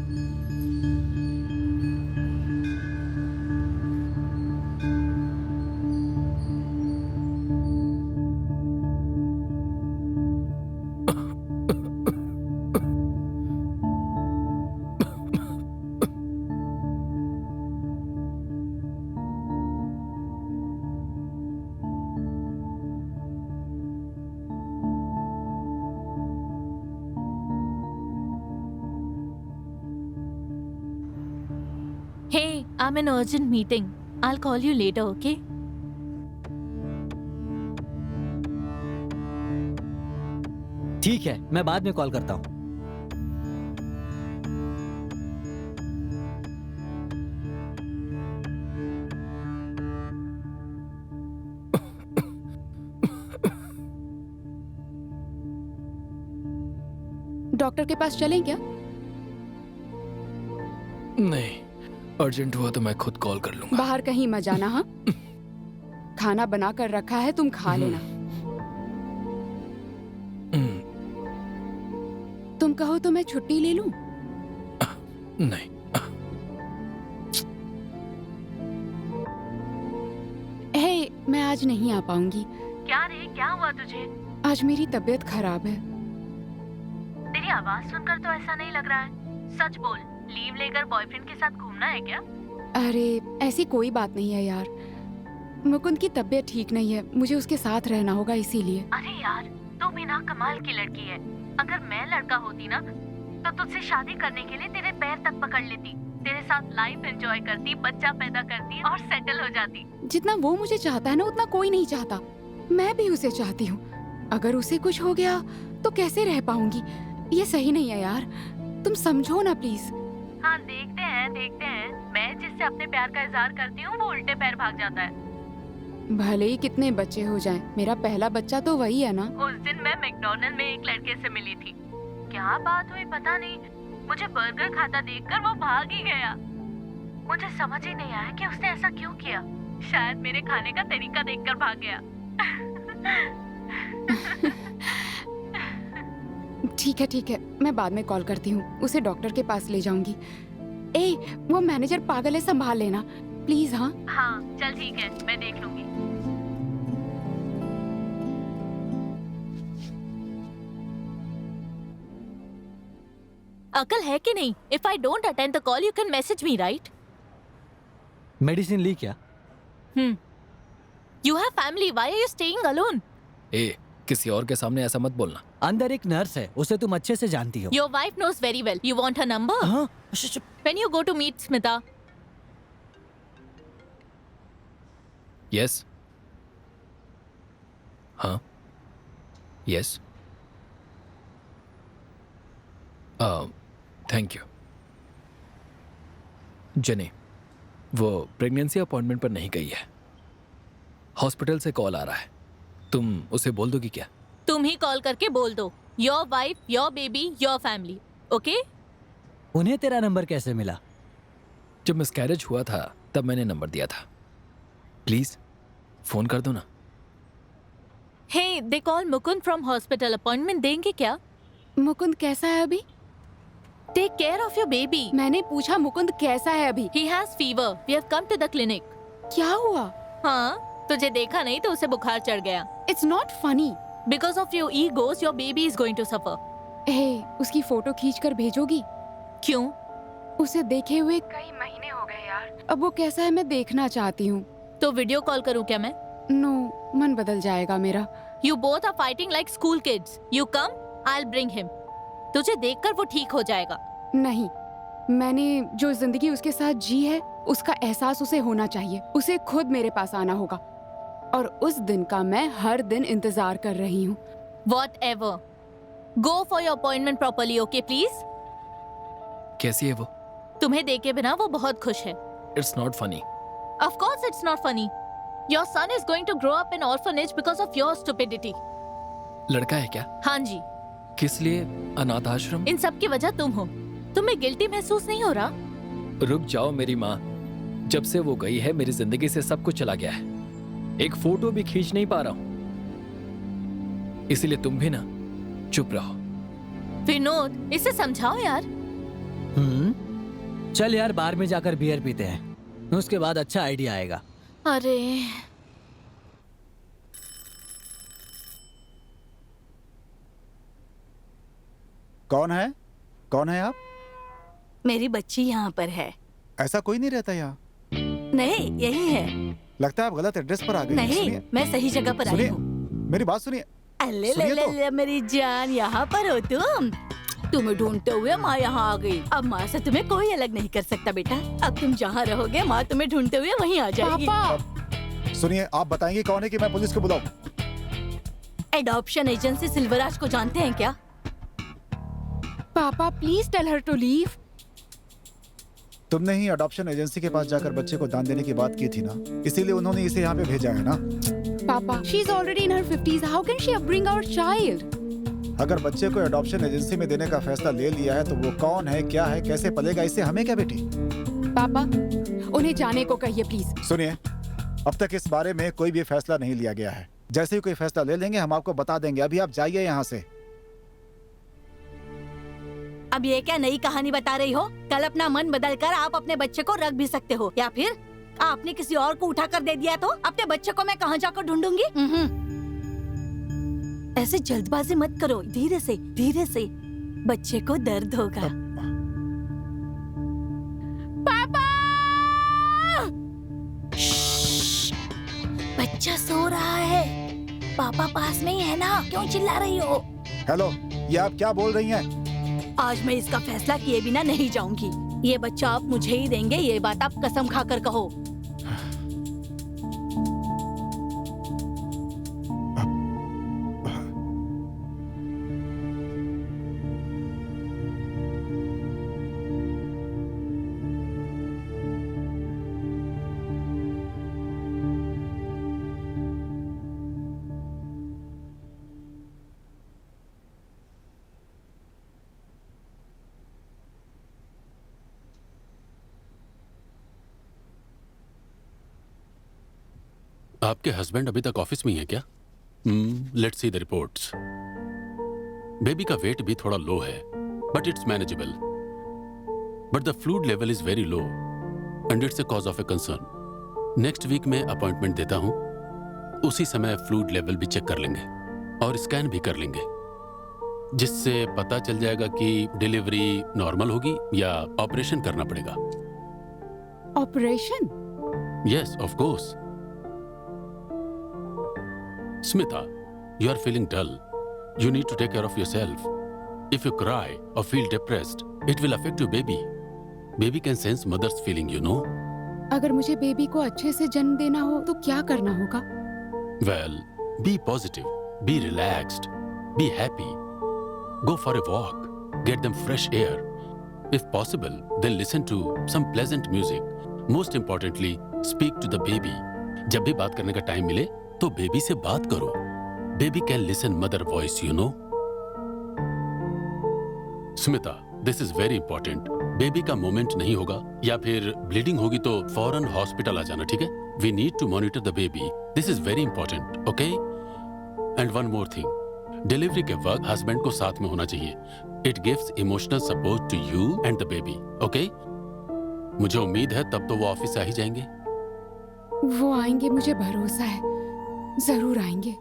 Hey, I'm in urgent meeting. I'll call you later, okay? ठीक है, मैं बाद में कॉल करता हूँ। डॉक्टर के पास चलें क्या? नहीं, अर्जेंट हुआ तो मैं खुद कॉल कर लूंगा। बाहर कहीं मत जाना। हाँ, खाना बना कर रखा है, तुम खा लेना। तुम कहो तो मैं छुट्टी ले लूं? नहीं। हे, मैं आज नहीं आ पाऊंगी। क्या रे, क्या हुआ तुझे? आज मेरी तबीयत खराब है। तेरी आवाज सुनकर तो ऐसा नहीं लग रहा है। सच बोल, लीव लेकर बॉयफ्रेंड के साथ घूमना है क्या? अरे ऐसी कोई बात नहीं है यार। मुकुंद की तबीयत ठीक नहीं है, मुझे उसके साथ रहना होगा इसीलिए। अरे यार, तू भी ना कमाल की लड़की है। अगर मैं लड़का होती ना तो तुझसे शादी करने के लिए तेरे पैर तक पकड़ लेती, तेरे साथ लाइफ एंजॉय करती, बच्चा पैदा करती और सेटल हो जाती। जितना वो मुझे चाहता है ना, उतना कोई नहीं चाहता। मैं भी उसे चाहती हूँ। अगर उसे कुछ हो गया तो कैसे रह पाऊंगी? ये सही नहीं है यार, तुम समझो ना प्लीज। हाँ देखते हैं। मैं जिससे अपने प्यार का इजहार करती हूँ वो उल्टे पैर भाग जाता है। भले ही कितने बच्चे हो जाएं, मेरा पहला बच्चा तो वही है ना। उस दिन मैं मैकडॉनल्ड में एक लड़के से मिली थी। क्या बात हुई पता नहीं, मुझे बर्गर खाता देखकर वो भाग ही गया। मुझे समझ ही नहीं आया कि उसने ऐसा क्यों किया। शायद मेरे खाने का तरीका देखकर भाग गया। ठीक है, मैं बाद में कॉल करती हूँ। उसे डॉक्टर के पास ले जाऊंगी। ए, वो मैनेजर पागल है, संभाल लेना प्लीज। हाँ चल ठीक है, मैं देख लूंगी। अकल है कि नहीं? If I don't attend the call you can message me, right? Medicine ली क्या? You have family, why are you staying alone? ए, किसी और के सामने ऐसा मत बोलना। अंदर एक नर्स है, उसे तुम अच्छे से जानती हो। Your wife knows very well. You want her number? हाँ? When you go to meet Smita? Yes. हाँ, यस। Thank you. जनी, वो प्रेगनेंसी अपॉइंटमेंट पर नहीं गई है। हॉस्पिटल से कॉल आ रहा है, तुम उसे बोल दोगी क्या? तुम ही कॉल करके बोल दो, your wife, your baby, your family, okay? उन्हें तेरा नंबर कैसे मिला? जब मिसकैरेज हुआ था तब मैंने नंबर दिया था। प्लीज फोन कर दो ना। Hey, they call Mukund from hospital. Appointment देंगे क्या? मुकुंद कैसा है अभी? Take care of your baby. मैंने पूछा मुकुंद कैसा है अभी? He has fever. We have come to the clinic. क्या हुआ? हाँ, तुझे देखा नहीं तो उसे बुखार चढ़ गया। It's not funny. Because of your egos, your baby is going to suffer. हे, उसकी फोटो खींच कर भेजोगी? क्यों? उसे देखे हुए कई महीने हो गए यार। अब वो कैसा है मैं देखना चाहती हूँ। तो वीडियो कॉल करूँ क्या मैं? नो, मन बदल जाएगा मेरा। You both are fighting like school kids. You come, I'll bring him. तुझे देखकर वो ठीक हो जाएगा। नहीं, मैंने जो जिंदगी उसके साथ जी है उसका एहसास उसे होना चाहिए। उसे खुद मेरे पास आना होगा और उस दिन का मैं हर दिन इंतजार कर रही हूँ। Whatever. Go for your appointment properly, okay, please? कैसी है वो? तुम्हें देखे बिना वो बहुत खुश है। It's not funny. Of course it's not funny. Your son is going to grow up in orphanage because of your stupidity. लड़का है क्या? हाँ जी। किस लिए अनाथ आश्रम? इन सब की वजह तुम हो। तुम्हें गिल्टी महसूस नहीं हो रहा? रुक जाओ मेरी माँ। जब से वो गई है मेरी जिंदगी से सब कुछ चला गया है। एक फोटो भी खींच नहीं पा रहा हूँ। इसीलिए तुम भी ना चुप रहो। विनोद, इसे समझाओ यार। चल यार बार में जाकर बियर पीते हैं, उसके बाद अच्छा आइडिया आएगा। अरे कौन है? कौन है आप? मेरी बच्ची यहाँ पर है। ऐसा कोई नहीं रहता यहाँ। नहीं, यही है। लगता है आप गलत एड्रेस पर आ गए। नहीं, सुनिए, मैं सही जगह पर आई सुनिए, हूँ। मेरी बात सुनिए। अल्ले सुनिए ले तो। ले मेरी जान, यहाँ पर हो तुम? तुम्हें ढूंढते हुए माँ यहाँ आ गई। अब माँ से तुम्हें कोई अलग नहीं कर सकता बेटा। अब तुम जहाँ रहोगे माँ तुम्हें ढूंढते हुए वहीं आ जाएगी। पापा, सुनिए, आप बताएंगे कौन है कि मैं पुलिस को बुलाऊं? एडॉप्शन एजेंसी सिल्वराज को जानते हैं क्या? पापा please tell her to leave. तुमने ही अडॉप्शन एजेंसी के पास जाकर बच्चे को दान देने की बात की थी ना, इसीलिए उन्होंने इसे यहाँ पे भेजा है ना। पापा, she is already in her 50s. How can she upbring our child? अगर बच्चे को अडॉप्शन एजेंसी में देने का फैसला ले लिया है तो वो कौन है, क्या है, कैसे पलेगा, इससे हमें क्या बेटी? पापा, उन्हें जाने को कहिए प्लीज। सुनिए, अब तक इस बारे में कोई भी फैसला नहीं लिया गया है। जैसे ही कोई फैसला ले लेंगे हम आपको बता देंगे। अभी आप जाइए यहाँ से। अब ये क्या नई कहानी बता रही हो? कल अपना मन बदलकर आप अपने बच्चे को रख भी सकते हो, या फिर आपने किसी और को उठा कर दे दिया तो अपने बच्चे को मैं कहाँ जाकर ढूंढूंगी? ऐसे जल्दबाजी मत करो, धीरे से बच्चे को दर्द होगा। पापा! बच्चा सो रहा है, पापा पास में ही है ना, क्यों चिल्ला रही हो? हेलो, ये आप क्या बोल रही हैं? आज मैं इसका फैसला किए बिना नहीं जाऊंगी। ये बच्चा आप मुझे ही देंगे, ये बात आप कसम खाकर कहो। आपके हस्बैंड अभी तक ऑफिस में ही है क्या? Let's see the reports. Baby का वेट भी थोड़ा लो है, but it's manageable. But the fluid level is very low and it's a cause of a concern. Next week में अपॉइंटमेंट देता हूं, उसी समय फ्लूइड लेवल भी चेक कर लेंगे और स्कैन भी कर लेंगे, जिससे पता चल जाएगा कि डिलीवरी नॉर्मल होगी या ऑपरेशन करना पड़ेगा। Operation? Yes, of course. Smita, you are feeling dull. You need to take care of yourself. If you cry or feel depressed, it will affect your baby. Baby can sense mother's feeling, you know. अगर मुझे baby को अच्छे से जन्म देना हो तो क्या करना होगा? Well, be positive, be relaxed, be happy. Go for a walk, get them fresh air. If possible, then listen to some pleasant music. Most importantly, speak to the baby. जब भी बात करने का टाइम मिले तो बेबी से बात करो। Baby can listen mother voice, you know. Smita, this is very important. Baby का मोमेंट नहीं होगा या फिर ब्लीडिंग होगी तो फौरन हॉस्पिटल आ जाना, ठीक है? We need to monitor the baby, this is very important, okay? And one more thing, delivery के वक्त हस्बैंड को साथ में होना चाहिए। It gives emotional support to you and the baby, okay? मुझे उम्मीद है तब तो वो ऑफिस आ ही जाएंगे। वो आएंगे, मुझे भरोसा है, जरूर आएंगे।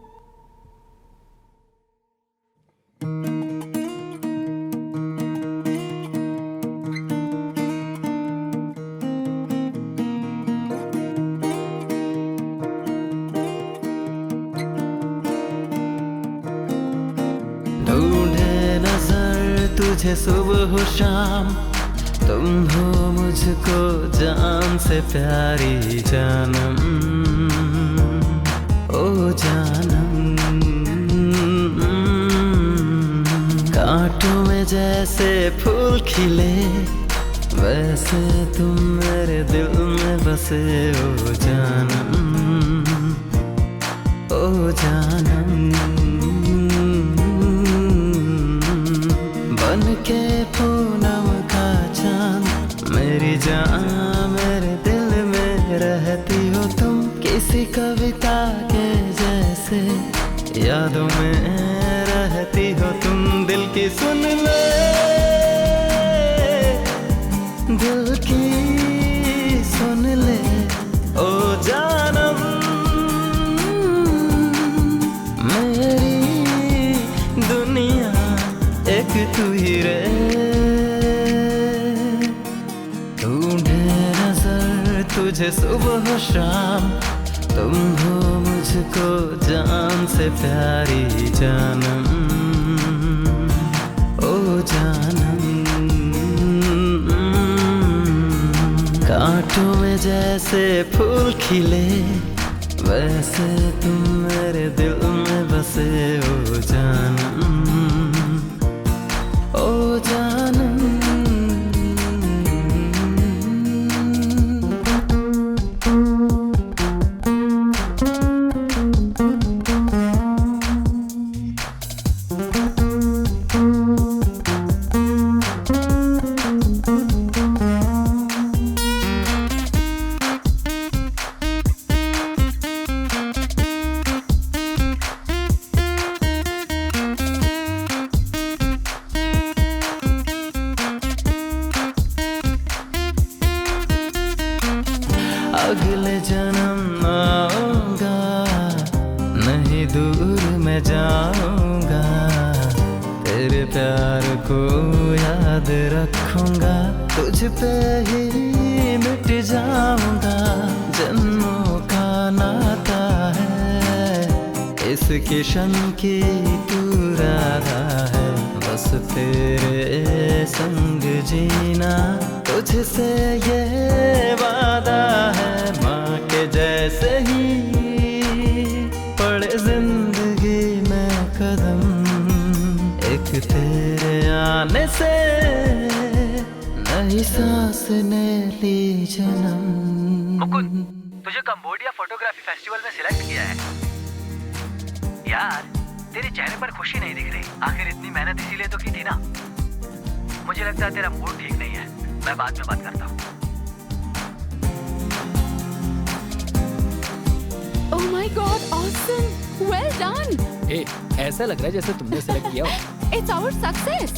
ढूंढे नजर तुझे सुबह शाम, तुम हो मुझको जान से प्यारी जानम, ओ जानम। कांटों में जैसे फूल खिले, वैसे तुम मेरे दिल में बसे, ओ जानम, ओ जानम। बन के पूनम का चांद, मेरी जान मेरे दिल में रहती हो तुम, किसी कविता के जैसे यादों में रहती हो तुम। दिल की सुन ले, दिल की सुन ले, ओ जानम, मेरी दुनिया एक तू ही रे। ढूंढे नजर तुझे सुबह शाम, तुम हो मुझको जान से प्यारी जानम, ओ जानम। कांटों में जैसे फूल खिले, वैसे तुम मेरे दिल में बसे, ओ जानम, ओ जानम। अगले जन्म आऊंगा, नहीं दूर मैं जाऊंगा, तेरे प्यार को याद रखूंगा, तुझ पे ही मिट जाऊंगा। जन्मों का नाता है, इसकी शन की तू राधा है, बस तेरे संग जीना, तुझसे ये वादा है। माँ के जैसे ही पड़े जिंदगी में कदम, एक तेरे आने से नई सांस ने ली जन्म। मुकुंद, तुझे कंबोडिया फोटोग्राफी फेस्टिवल में सिलेक्ट किया है। यार, तेरे चेहरे पर खुशी नहीं दिख रही। आखिर इतनी मेहनत इसीलिए तो की थी ना। मुझे लगता है तेरा मूड ठीक नहीं है, मैं बाद में बात करता हूँ। Oh my God, awesome! Well done! ए, ऐसा लग रहा है जैसे तुमने सेलेक्ट किया हो। It's our success!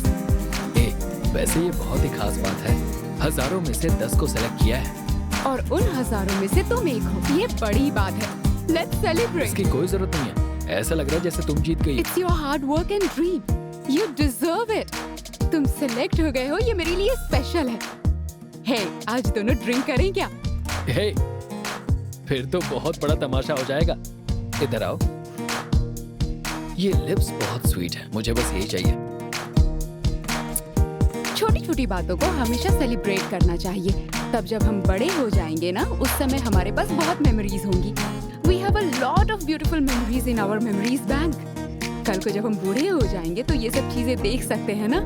ए, वैसे ये बहुत ही खास बात है। हजारों में से 10 को सेलेक्ट किया है। और उन हजारों में से तुम एक हो, ये बड़ी बात है। Let's celebrate! इसकी कोई जरूरत नहीं है। ऐसा लग रहा है जैसे तुम जीत गई। It's your hard work and dream. You deserve it. तुम सेलेक्ट हो गए हो, ये मेरे लिए स्पेशल है। Hey, आज दोनों ड्रिंक करें क्या? हे, फिर तो बहुत बड़ा तमाशा हो जाएगा। इधर आओ। ये लिप्स बहुत स्वीट है, मुझे बस यही चाहिए। छोटी छोटी बातों को हमेशा सेलिब्रेट करना चाहिए। तब जब हम बड़े हो जाएंगे ना, उस समय हमारे पास बहुत मेमोरीज होंगी। We have a lot of beautiful memories in our memories bank. कल को जब हम बूढ़े हो जाएंगे तो ये सब चीजें देख सकते हैं ना।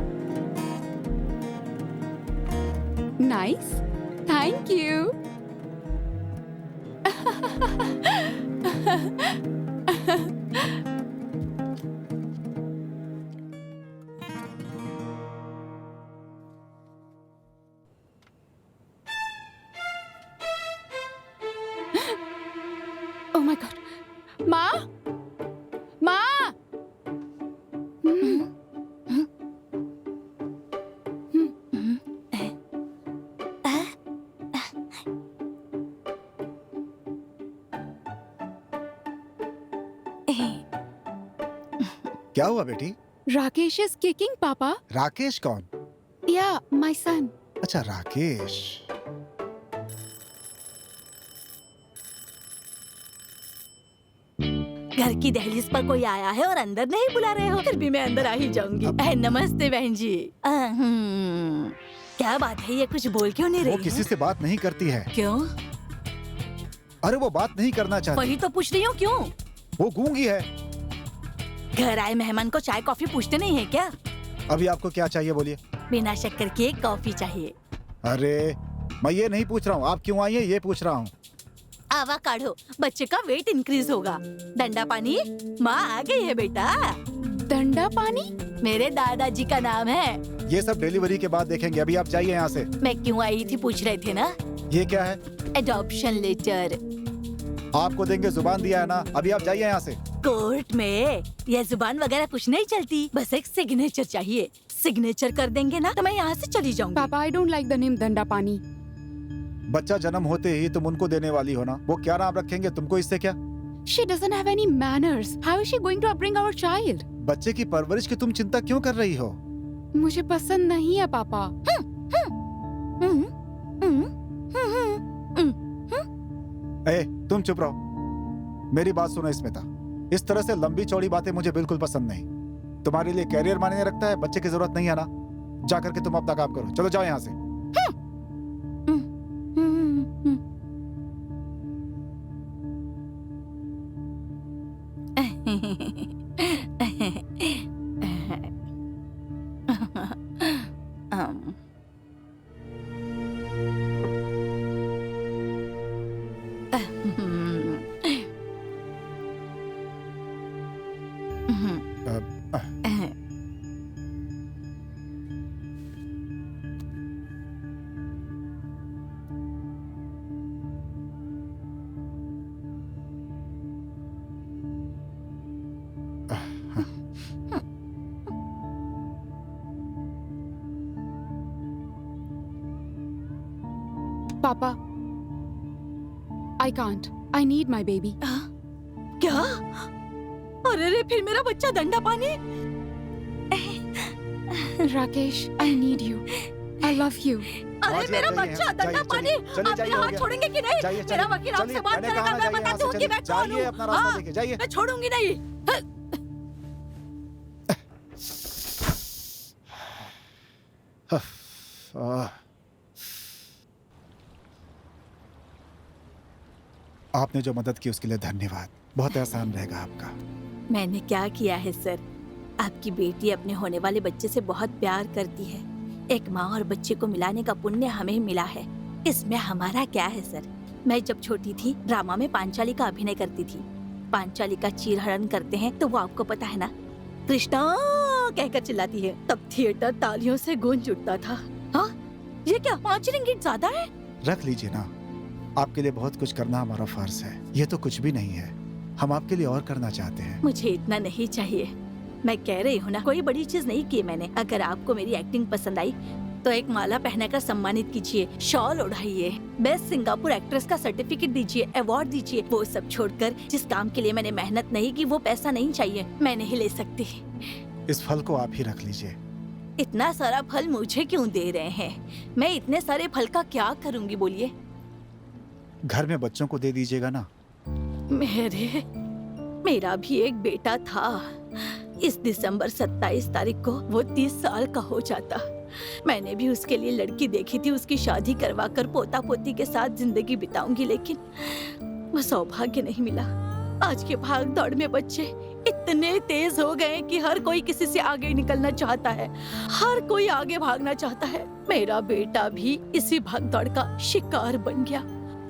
Nice. Thank you. क्या हुआ बेटी? राकेश इज किकिंग पापा. राकेश कौन? या माय सन. अच्छा राकेश. घर की दहलीज पर कोई आया है और अंदर नहीं बुला रहे हो, फिर भी मैं अंदर आ ही जाऊंगी. नमस्ते बहन जी. क्या बात है, ये कुछ बोल क्यों नहीं रही वो किसी से बात नहीं करती है. क्यों? अरे वो बात नहीं करना चाहती. वही तो पूछ रही हूँ, क्यों? वो गूंगी है. घर आए मेहमान को चाय कॉफी पूछते नहीं है क्या? अभी आपको क्या चाहिए बोलिए. बिना शक्कर की एक कॉफी चाहिए. अरे मैं ये नहीं पूछ रहा हूँ आप क्यों आई है, ये पूछ रहा हूँ. आवा काढ़ो, बच्चे का वेट इंक्रीज होगा. डंडा पानी. माँ आ गई है बेटा. दंडा पानी? मेरे दादाजी का नाम है. ये सब डिलीवरी के बाद देखेंगे, अभी आप जाइए यहाँ से. मैं क्यों आई थी पूछ रहे थे ना? ये क्या है? Adoption letter. आपको देंगे, जुबान दिया है ना. अभी आप जाइए यहाँ से. कोर्ट में ये जुबान वगैरह कुछ नहीं चलती, बस एक सिग्नेचर चाहिए. सिग्नेचर कर देंगे ना तो मैं यहाँ से चली जाऊंगी. पापा, I don't like the name Danda Pani. बच्चा जन्म होते ही तुम उनको देने वाली हो ना, वो क्या नाम रखेंगे तुमको इससे क्या? She doesn't have any manners. How is she going to upbring our child? बच्चे की परवरिश की तुम चिंता क्यों कर रही हो? मुझे पसंद नहीं है पापा. ए, तुम चुप रहो. मेरी बात सुनो स्मिता, इस तरह से लंबी चौड़ी बातें मुझे बिल्कुल पसंद नहीं. तुम्हारे लिए कैरियर मायने रखता है, बच्चे की जरूरत नहीं है ना. जा करके तुम अपना काम करो. चलो जाओ यहाँ से. पापा, I can't. I need my baby. क्या? अरे रे, फिर मेरा बच्चा दंडा पानी. Rakesh, I need you. I love you. अरे मेरा बच्चा दंडा पानी. आप मेरा हाथ छोड़ेंगे कि नहीं? मेरा वकील आपसे बात करेगा. मैं बताती हूँ कि मैं कौन हूँ. अपना रास्ता देखिए, जाइए. मैं छोड़ूंगी नहीं. आपने जो मदद की उसके लिए धन्यवाद. बहुत एहसान रहेगा आपका. मैंने क्या किया है सर? आपकी बेटी अपने होने वाले बच्चे से बहुत प्यार करती है. एक माँ और बच्चे को मिलाने का पुण्य हमें मिला है. इसमें हमारा क्या है सर? मैं जब छोटी थी ड्रामा में पांचाली का अभिनय करती थी. पांचाली का चीरहरण करते हैं तो वो आपको पता है ना, कृष्णा कहकर चिल्लाती है. तब थिएटर तालियों से गूंज उठता था. हाँ, ये क्या 5 रिंगिट ज्यादा है? रख लीजिए ना. आपके लिए बहुत कुछ करना हमारा फर्ज है. ये तो कुछ भी नहीं है. हम आपके लिए और करना चाहते हैं. मुझे इतना नहीं चाहिए. मैं कह रही हूँ ना, कोई बड़ी चीज नहीं की मैंने. अगर आपको मेरी एक्टिंग पसंद आई तो एक माला पहनाकर सम्मानित कीजिए, शॉल ओढ़ाइए, बेस्ट सिंगापुर एक्ट्रेस का सर्टिफिकेट दीजिए, अवार्ड दीजिए. वो सब छोड़कर जिस काम के लिए मैंने मेहनत नहीं की वो पैसा नहीं चाहिए. मैं नहीं ले सकती. इस फल को आप ही रख लीजिए. इतना सारा फल मुझे क्यों दे रहे हैं? मैं इतने सारे फल का क्या करूँगी बोलिए? घर में बच्चों को दे दीजिएगा ना. मेरा भी एक बेटा था. इस दिसंबर 27 तारीख को वो 30 साल का हो जाता. मैंने भी उसके लिए लड़की देखी थी. उसकी शादी करवाकर पोता पोती के साथ जिंदगी बिताऊंगी, लेकिन वो सौभाग्य नहीं मिला. आज के भाग दौड़ में बच्चे इतने तेज हो गए कि हर कोई किसी से आगे निकलना चाहता है. हर कोई आगे भागना चाहता है. मेरा बेटा भी इसी भाग दौड़ का शिकार बन गया.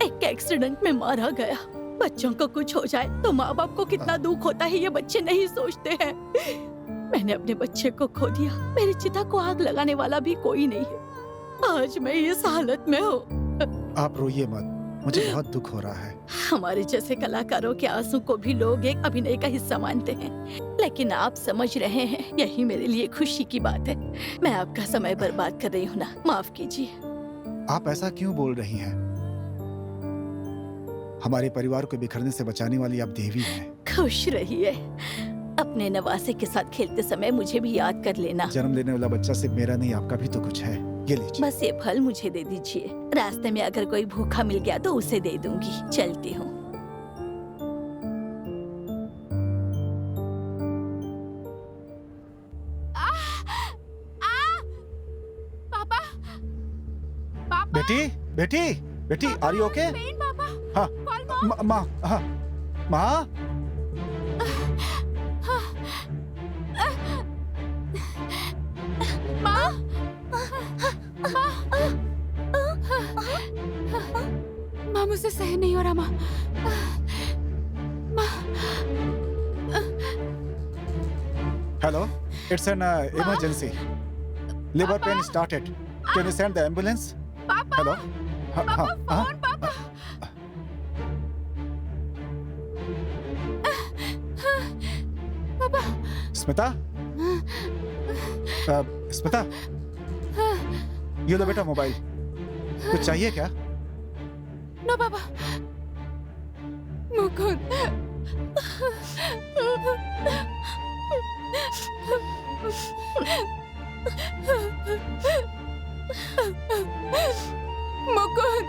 एक एक्सीडेंट में मारा गया. बच्चों को कुछ हो जाए तो माँ बाप को कितना दुख होता है ये बच्चे नहीं सोचते हैं. मैंने अपने बच्चे को खो दिया. मेरी चिता को आग लगाने वाला भी कोई नहीं है. आज मैं इस हालत में हूँ. आप रोइए मत. मुझे बहुत दुख हो रहा है. हमारे जैसे कलाकारों के आंसू को भी लोग एक अभिनय का हिस्सा मानते हैं, लेकिन आप समझ रहे हैं, यही मेरे लिए खुशी की बात है. मैं आपका समय बर्बाद कर रही हूँ ना, माफ कीजिए. आप ऐसा क्यों बोल रही हैं? हमारे परिवार को बिखरने से बचाने वाली आप देवी हैं. खुश रहिए. अपने नवासे के साथ खेलते समय मुझे भी याद कर लेना। जन्म लेने वाला बच्चा सिर्फ मेरा नहीं, आपका भी तो कुछ है। ये लीजिए। बस ये फल मुझे दे दीजिए। रास्ते में अगर कोई भूखा मिल गया तो उसे दे दूंगी। चलती हूँ। पापा, पापा, बेटी बेटी बेटी, आर यू ओके? पेन पापा। हाँ Call mom. माँ, हाँ माँ। माँ, मुझसे सहन नहीं हो रहा माँ। Hello, it's an emergency. Liver pain started. Can you send the ambulance? पापा, हेलो। पापा, फोन पापा। पापा, स्मिता, स्मिता, ये लो बेटा मोबाइल। कुछ चाहिए क्या? नो पापा। Mukund, Mukund,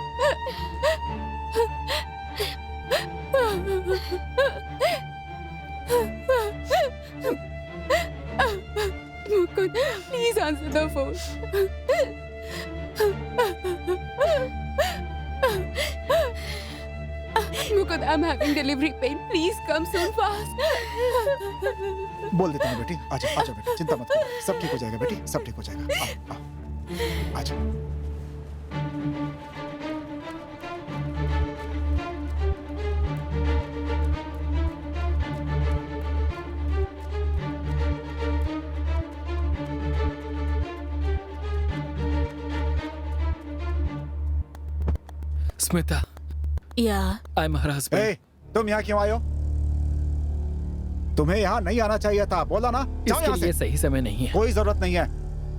Mukund, please answer the phone. Mukund, I'm having delivery pain. Please come soon fast. बोल देता हूँ बेटी। आजा आजा बेटी, चिंता मत करो, सब ठीक हो जाएगा बेटी, सब ठीक हो जाएगा। आओ, आजा। स्मिता, या आई एम हर हस्बैंड। ए, तुम यहाँ क्यों आए हो? तुम्हें यहाँ नहीं आना चाहिए था, बोला ना। जाओ इसके यहाँ लिए से। सही समय नहीं है। कोई जरूरत नहीं है।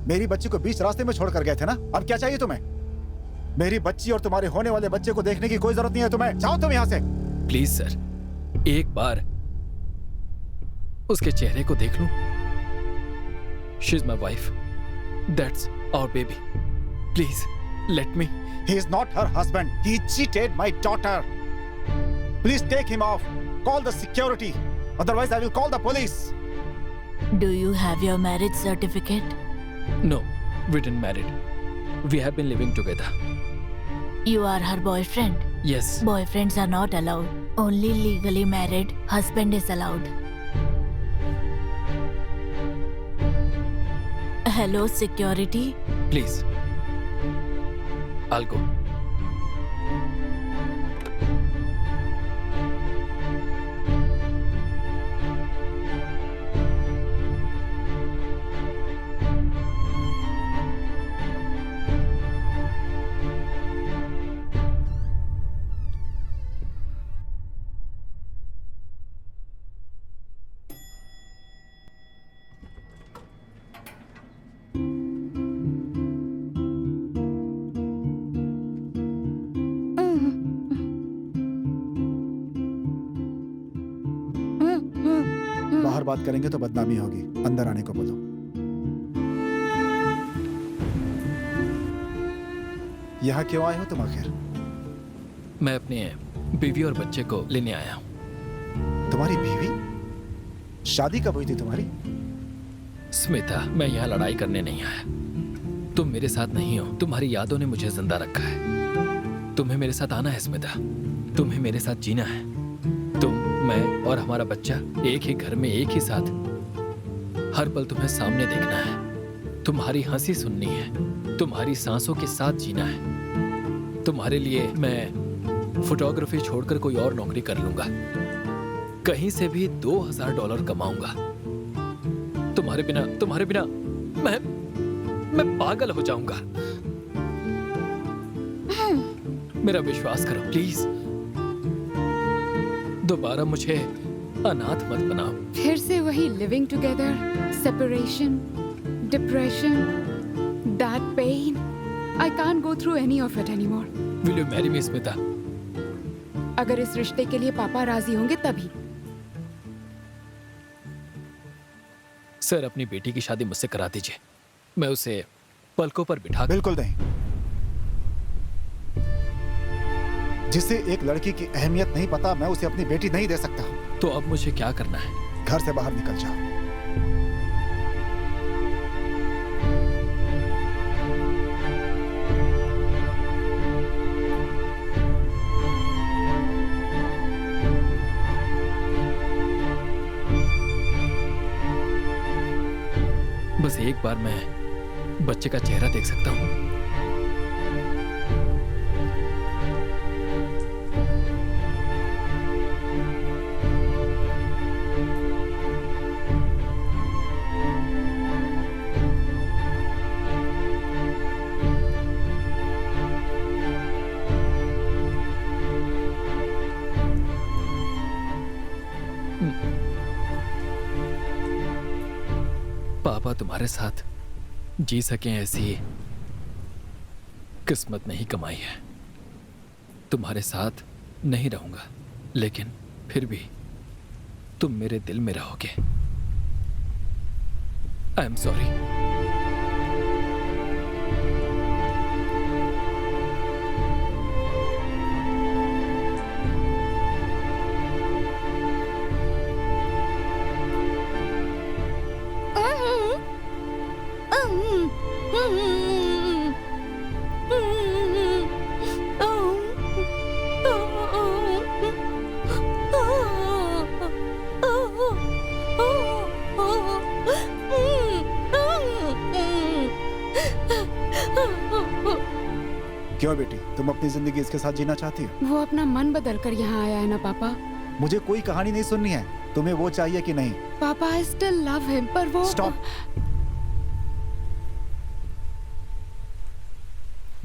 मेरी बच्ची को बीच रास्ते में छोड़ कर गए थे ना, अब क्या चाहिए तुम्हें? मेरी बच्ची और तुम्हारे होने वाले बच्चे को देखने की कोई जरूरत नहीं है तुम्हें। जाओ तुम यहाँ से। प्लीज सर, एक बार उसके चेहरे को देख लूं। She is my wife, that's our baby. Please let me. He is not her husband. He cheated my daughter. Please take him off. Call the security. Otherwise, I will call the police. Do you have your marriage certificate? No, we didn't married. We have been living together. You are her boyfriend. Yes. Boyfriends are not allowed. Only legally married husband is allowed. Hello, security. Please. I'll go. बाहर बात करेंगे तो बदनामी होगी, अंदर आने को बोलो। यहाँ क्यों आए हो तुम आखिर? मैं अपने बीवी और बच्चे को लेने आया हूँ। तुम्हारी बीवी? शादी कब हुई थी तुम्हारी? स्मिता, मैं यहाँ लड़ाई करने नहीं आया। तुम मेरे साथ नहीं हो। तुम्हारी यादों ने मुझे जिंदा रखा है। तुम्हें मेरे साथ आना है स्मिता। तुम्हें मेरे साथ जीना है। तुम, मैं और हमारा बच्चा एक ही घर में, एक ही साथ। हर पल तुम्हें सामने देखना है। तुम्हारी हंसी सुननी है। तुम्हारी सांसों के साथ जीना है। तुम्हारे लिए मैं फोटोग्राफी छोड़कर कोई और नौकरी कर लूंगा। कहीं से भी $2000 कमाऊंगा। तुम्हारे बिना मैं पागल हो जाऊंगा। मेरा विश्वास करो प्लीज। दोबारा मुझे अनाथ मत बनाओ। फिर से वही living together, separation, depression, that pain. I can't go through any of it anymore. Will you marry me Smita? अगर इस रिश्ते के लिए पापा राजी होंगे तभी। सर, अपनी बेटी की शादी मुझसे करा दीजिए। मैं उसे पलकों पर बिठा बिल्कुल नहीं। जिसे एक लड़की की अहमियत नहीं पता, मैं उसे अपनी बेटी नहीं दे सकता। तो अब मुझे क्या करना है? घर से बाहर निकल जाओ। बस एक बार मैं बच्चे का चेहरा देख सकता हूँ। पापा तुम्हारे साथ जी सकें ऐसी किस्मत नहीं कमाई है। तुम्हारे साथ नहीं रहूंगा, लेकिन फिर भी तुम मेरे दिल में रहोगे। आई एम सॉरी। क्यों बेटी, तुम अपनी जिंदगी इसके साथ जीना चाहती हो? वो अपना मन बदल कर यहाँ आया है ना पापा। मुझे कोई कहानी नहीं सुननी है। तुम्हें वो चाहिए कि नहीं? पापा, आई स्टिल लव हिम, पर वो स्टॉप।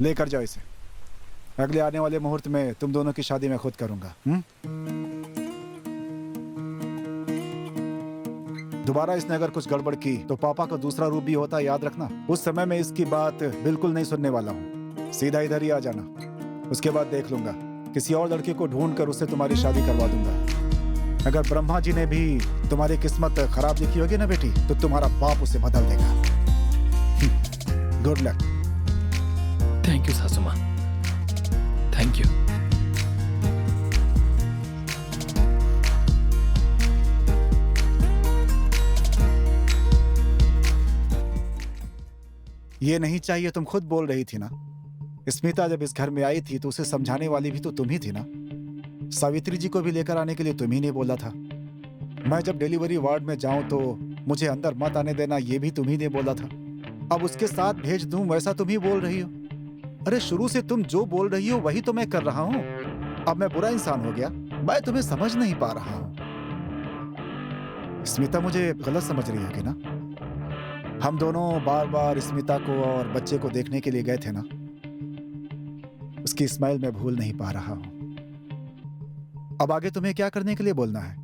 लेकर जाओ इसे। अगले आने वाले मुहूर्त में तुम दोनों की शादी मैं खुद करूंगा। दोबारा इसने अगर कुछ गड़बड़ की तो पापा का दूसरा रूप भी होता है, याद रखना। उस समय मैं इसकी बात बिल्कुल नहीं सुनने वाला हूँ। सीधा इधर ही आ जाना। उसके बाद देख लूंगा, किसी और लड़के को ढूंढ कर उससे तुम्हारी शादी करवा दूंगा। अगर ब्रह्मा जी ने भी तुम्हारी किस्मत खराब लिखी होगी ना बेटी, तो तुम्हारा बाप उसे बदल देगा। Good luck. थैंक यू सासू माँ, थैंक यू। ये नहीं चाहिए, तुम खुद बोल रही थी ना। स्मिता जब इस घर में आई थी तो उसे समझाने वाली भी तो तुम ही थी ना। सावित्री जी को भी लेकर आने के लिए तुम ही ने बोला था। मैं जब डिलीवरी वार्ड में जाऊं तो मुझे अंदर मत आने देना, ये भी तुम ही ने बोला था। अब उसके साथ भेज दूं, वैसा तुम ही बोल रही हो। अरे शुरू से तुम जो बोल रही हो वही तो मैं कर रहा हूं। अब मैं बुरा इंसान हो गया? मैं तुम्हें समझ नहीं पा रहा हूं। स्मिता मुझे गलत समझ रही होगी ना। हम दोनों बार बार स्मिता को और बच्चे को देखने के लिए गए थे ना। उसकी स्माइल मैं भूल नहीं पा रहा हूं। अब आगे तुम्हें क्या करने के लिए बोलना है?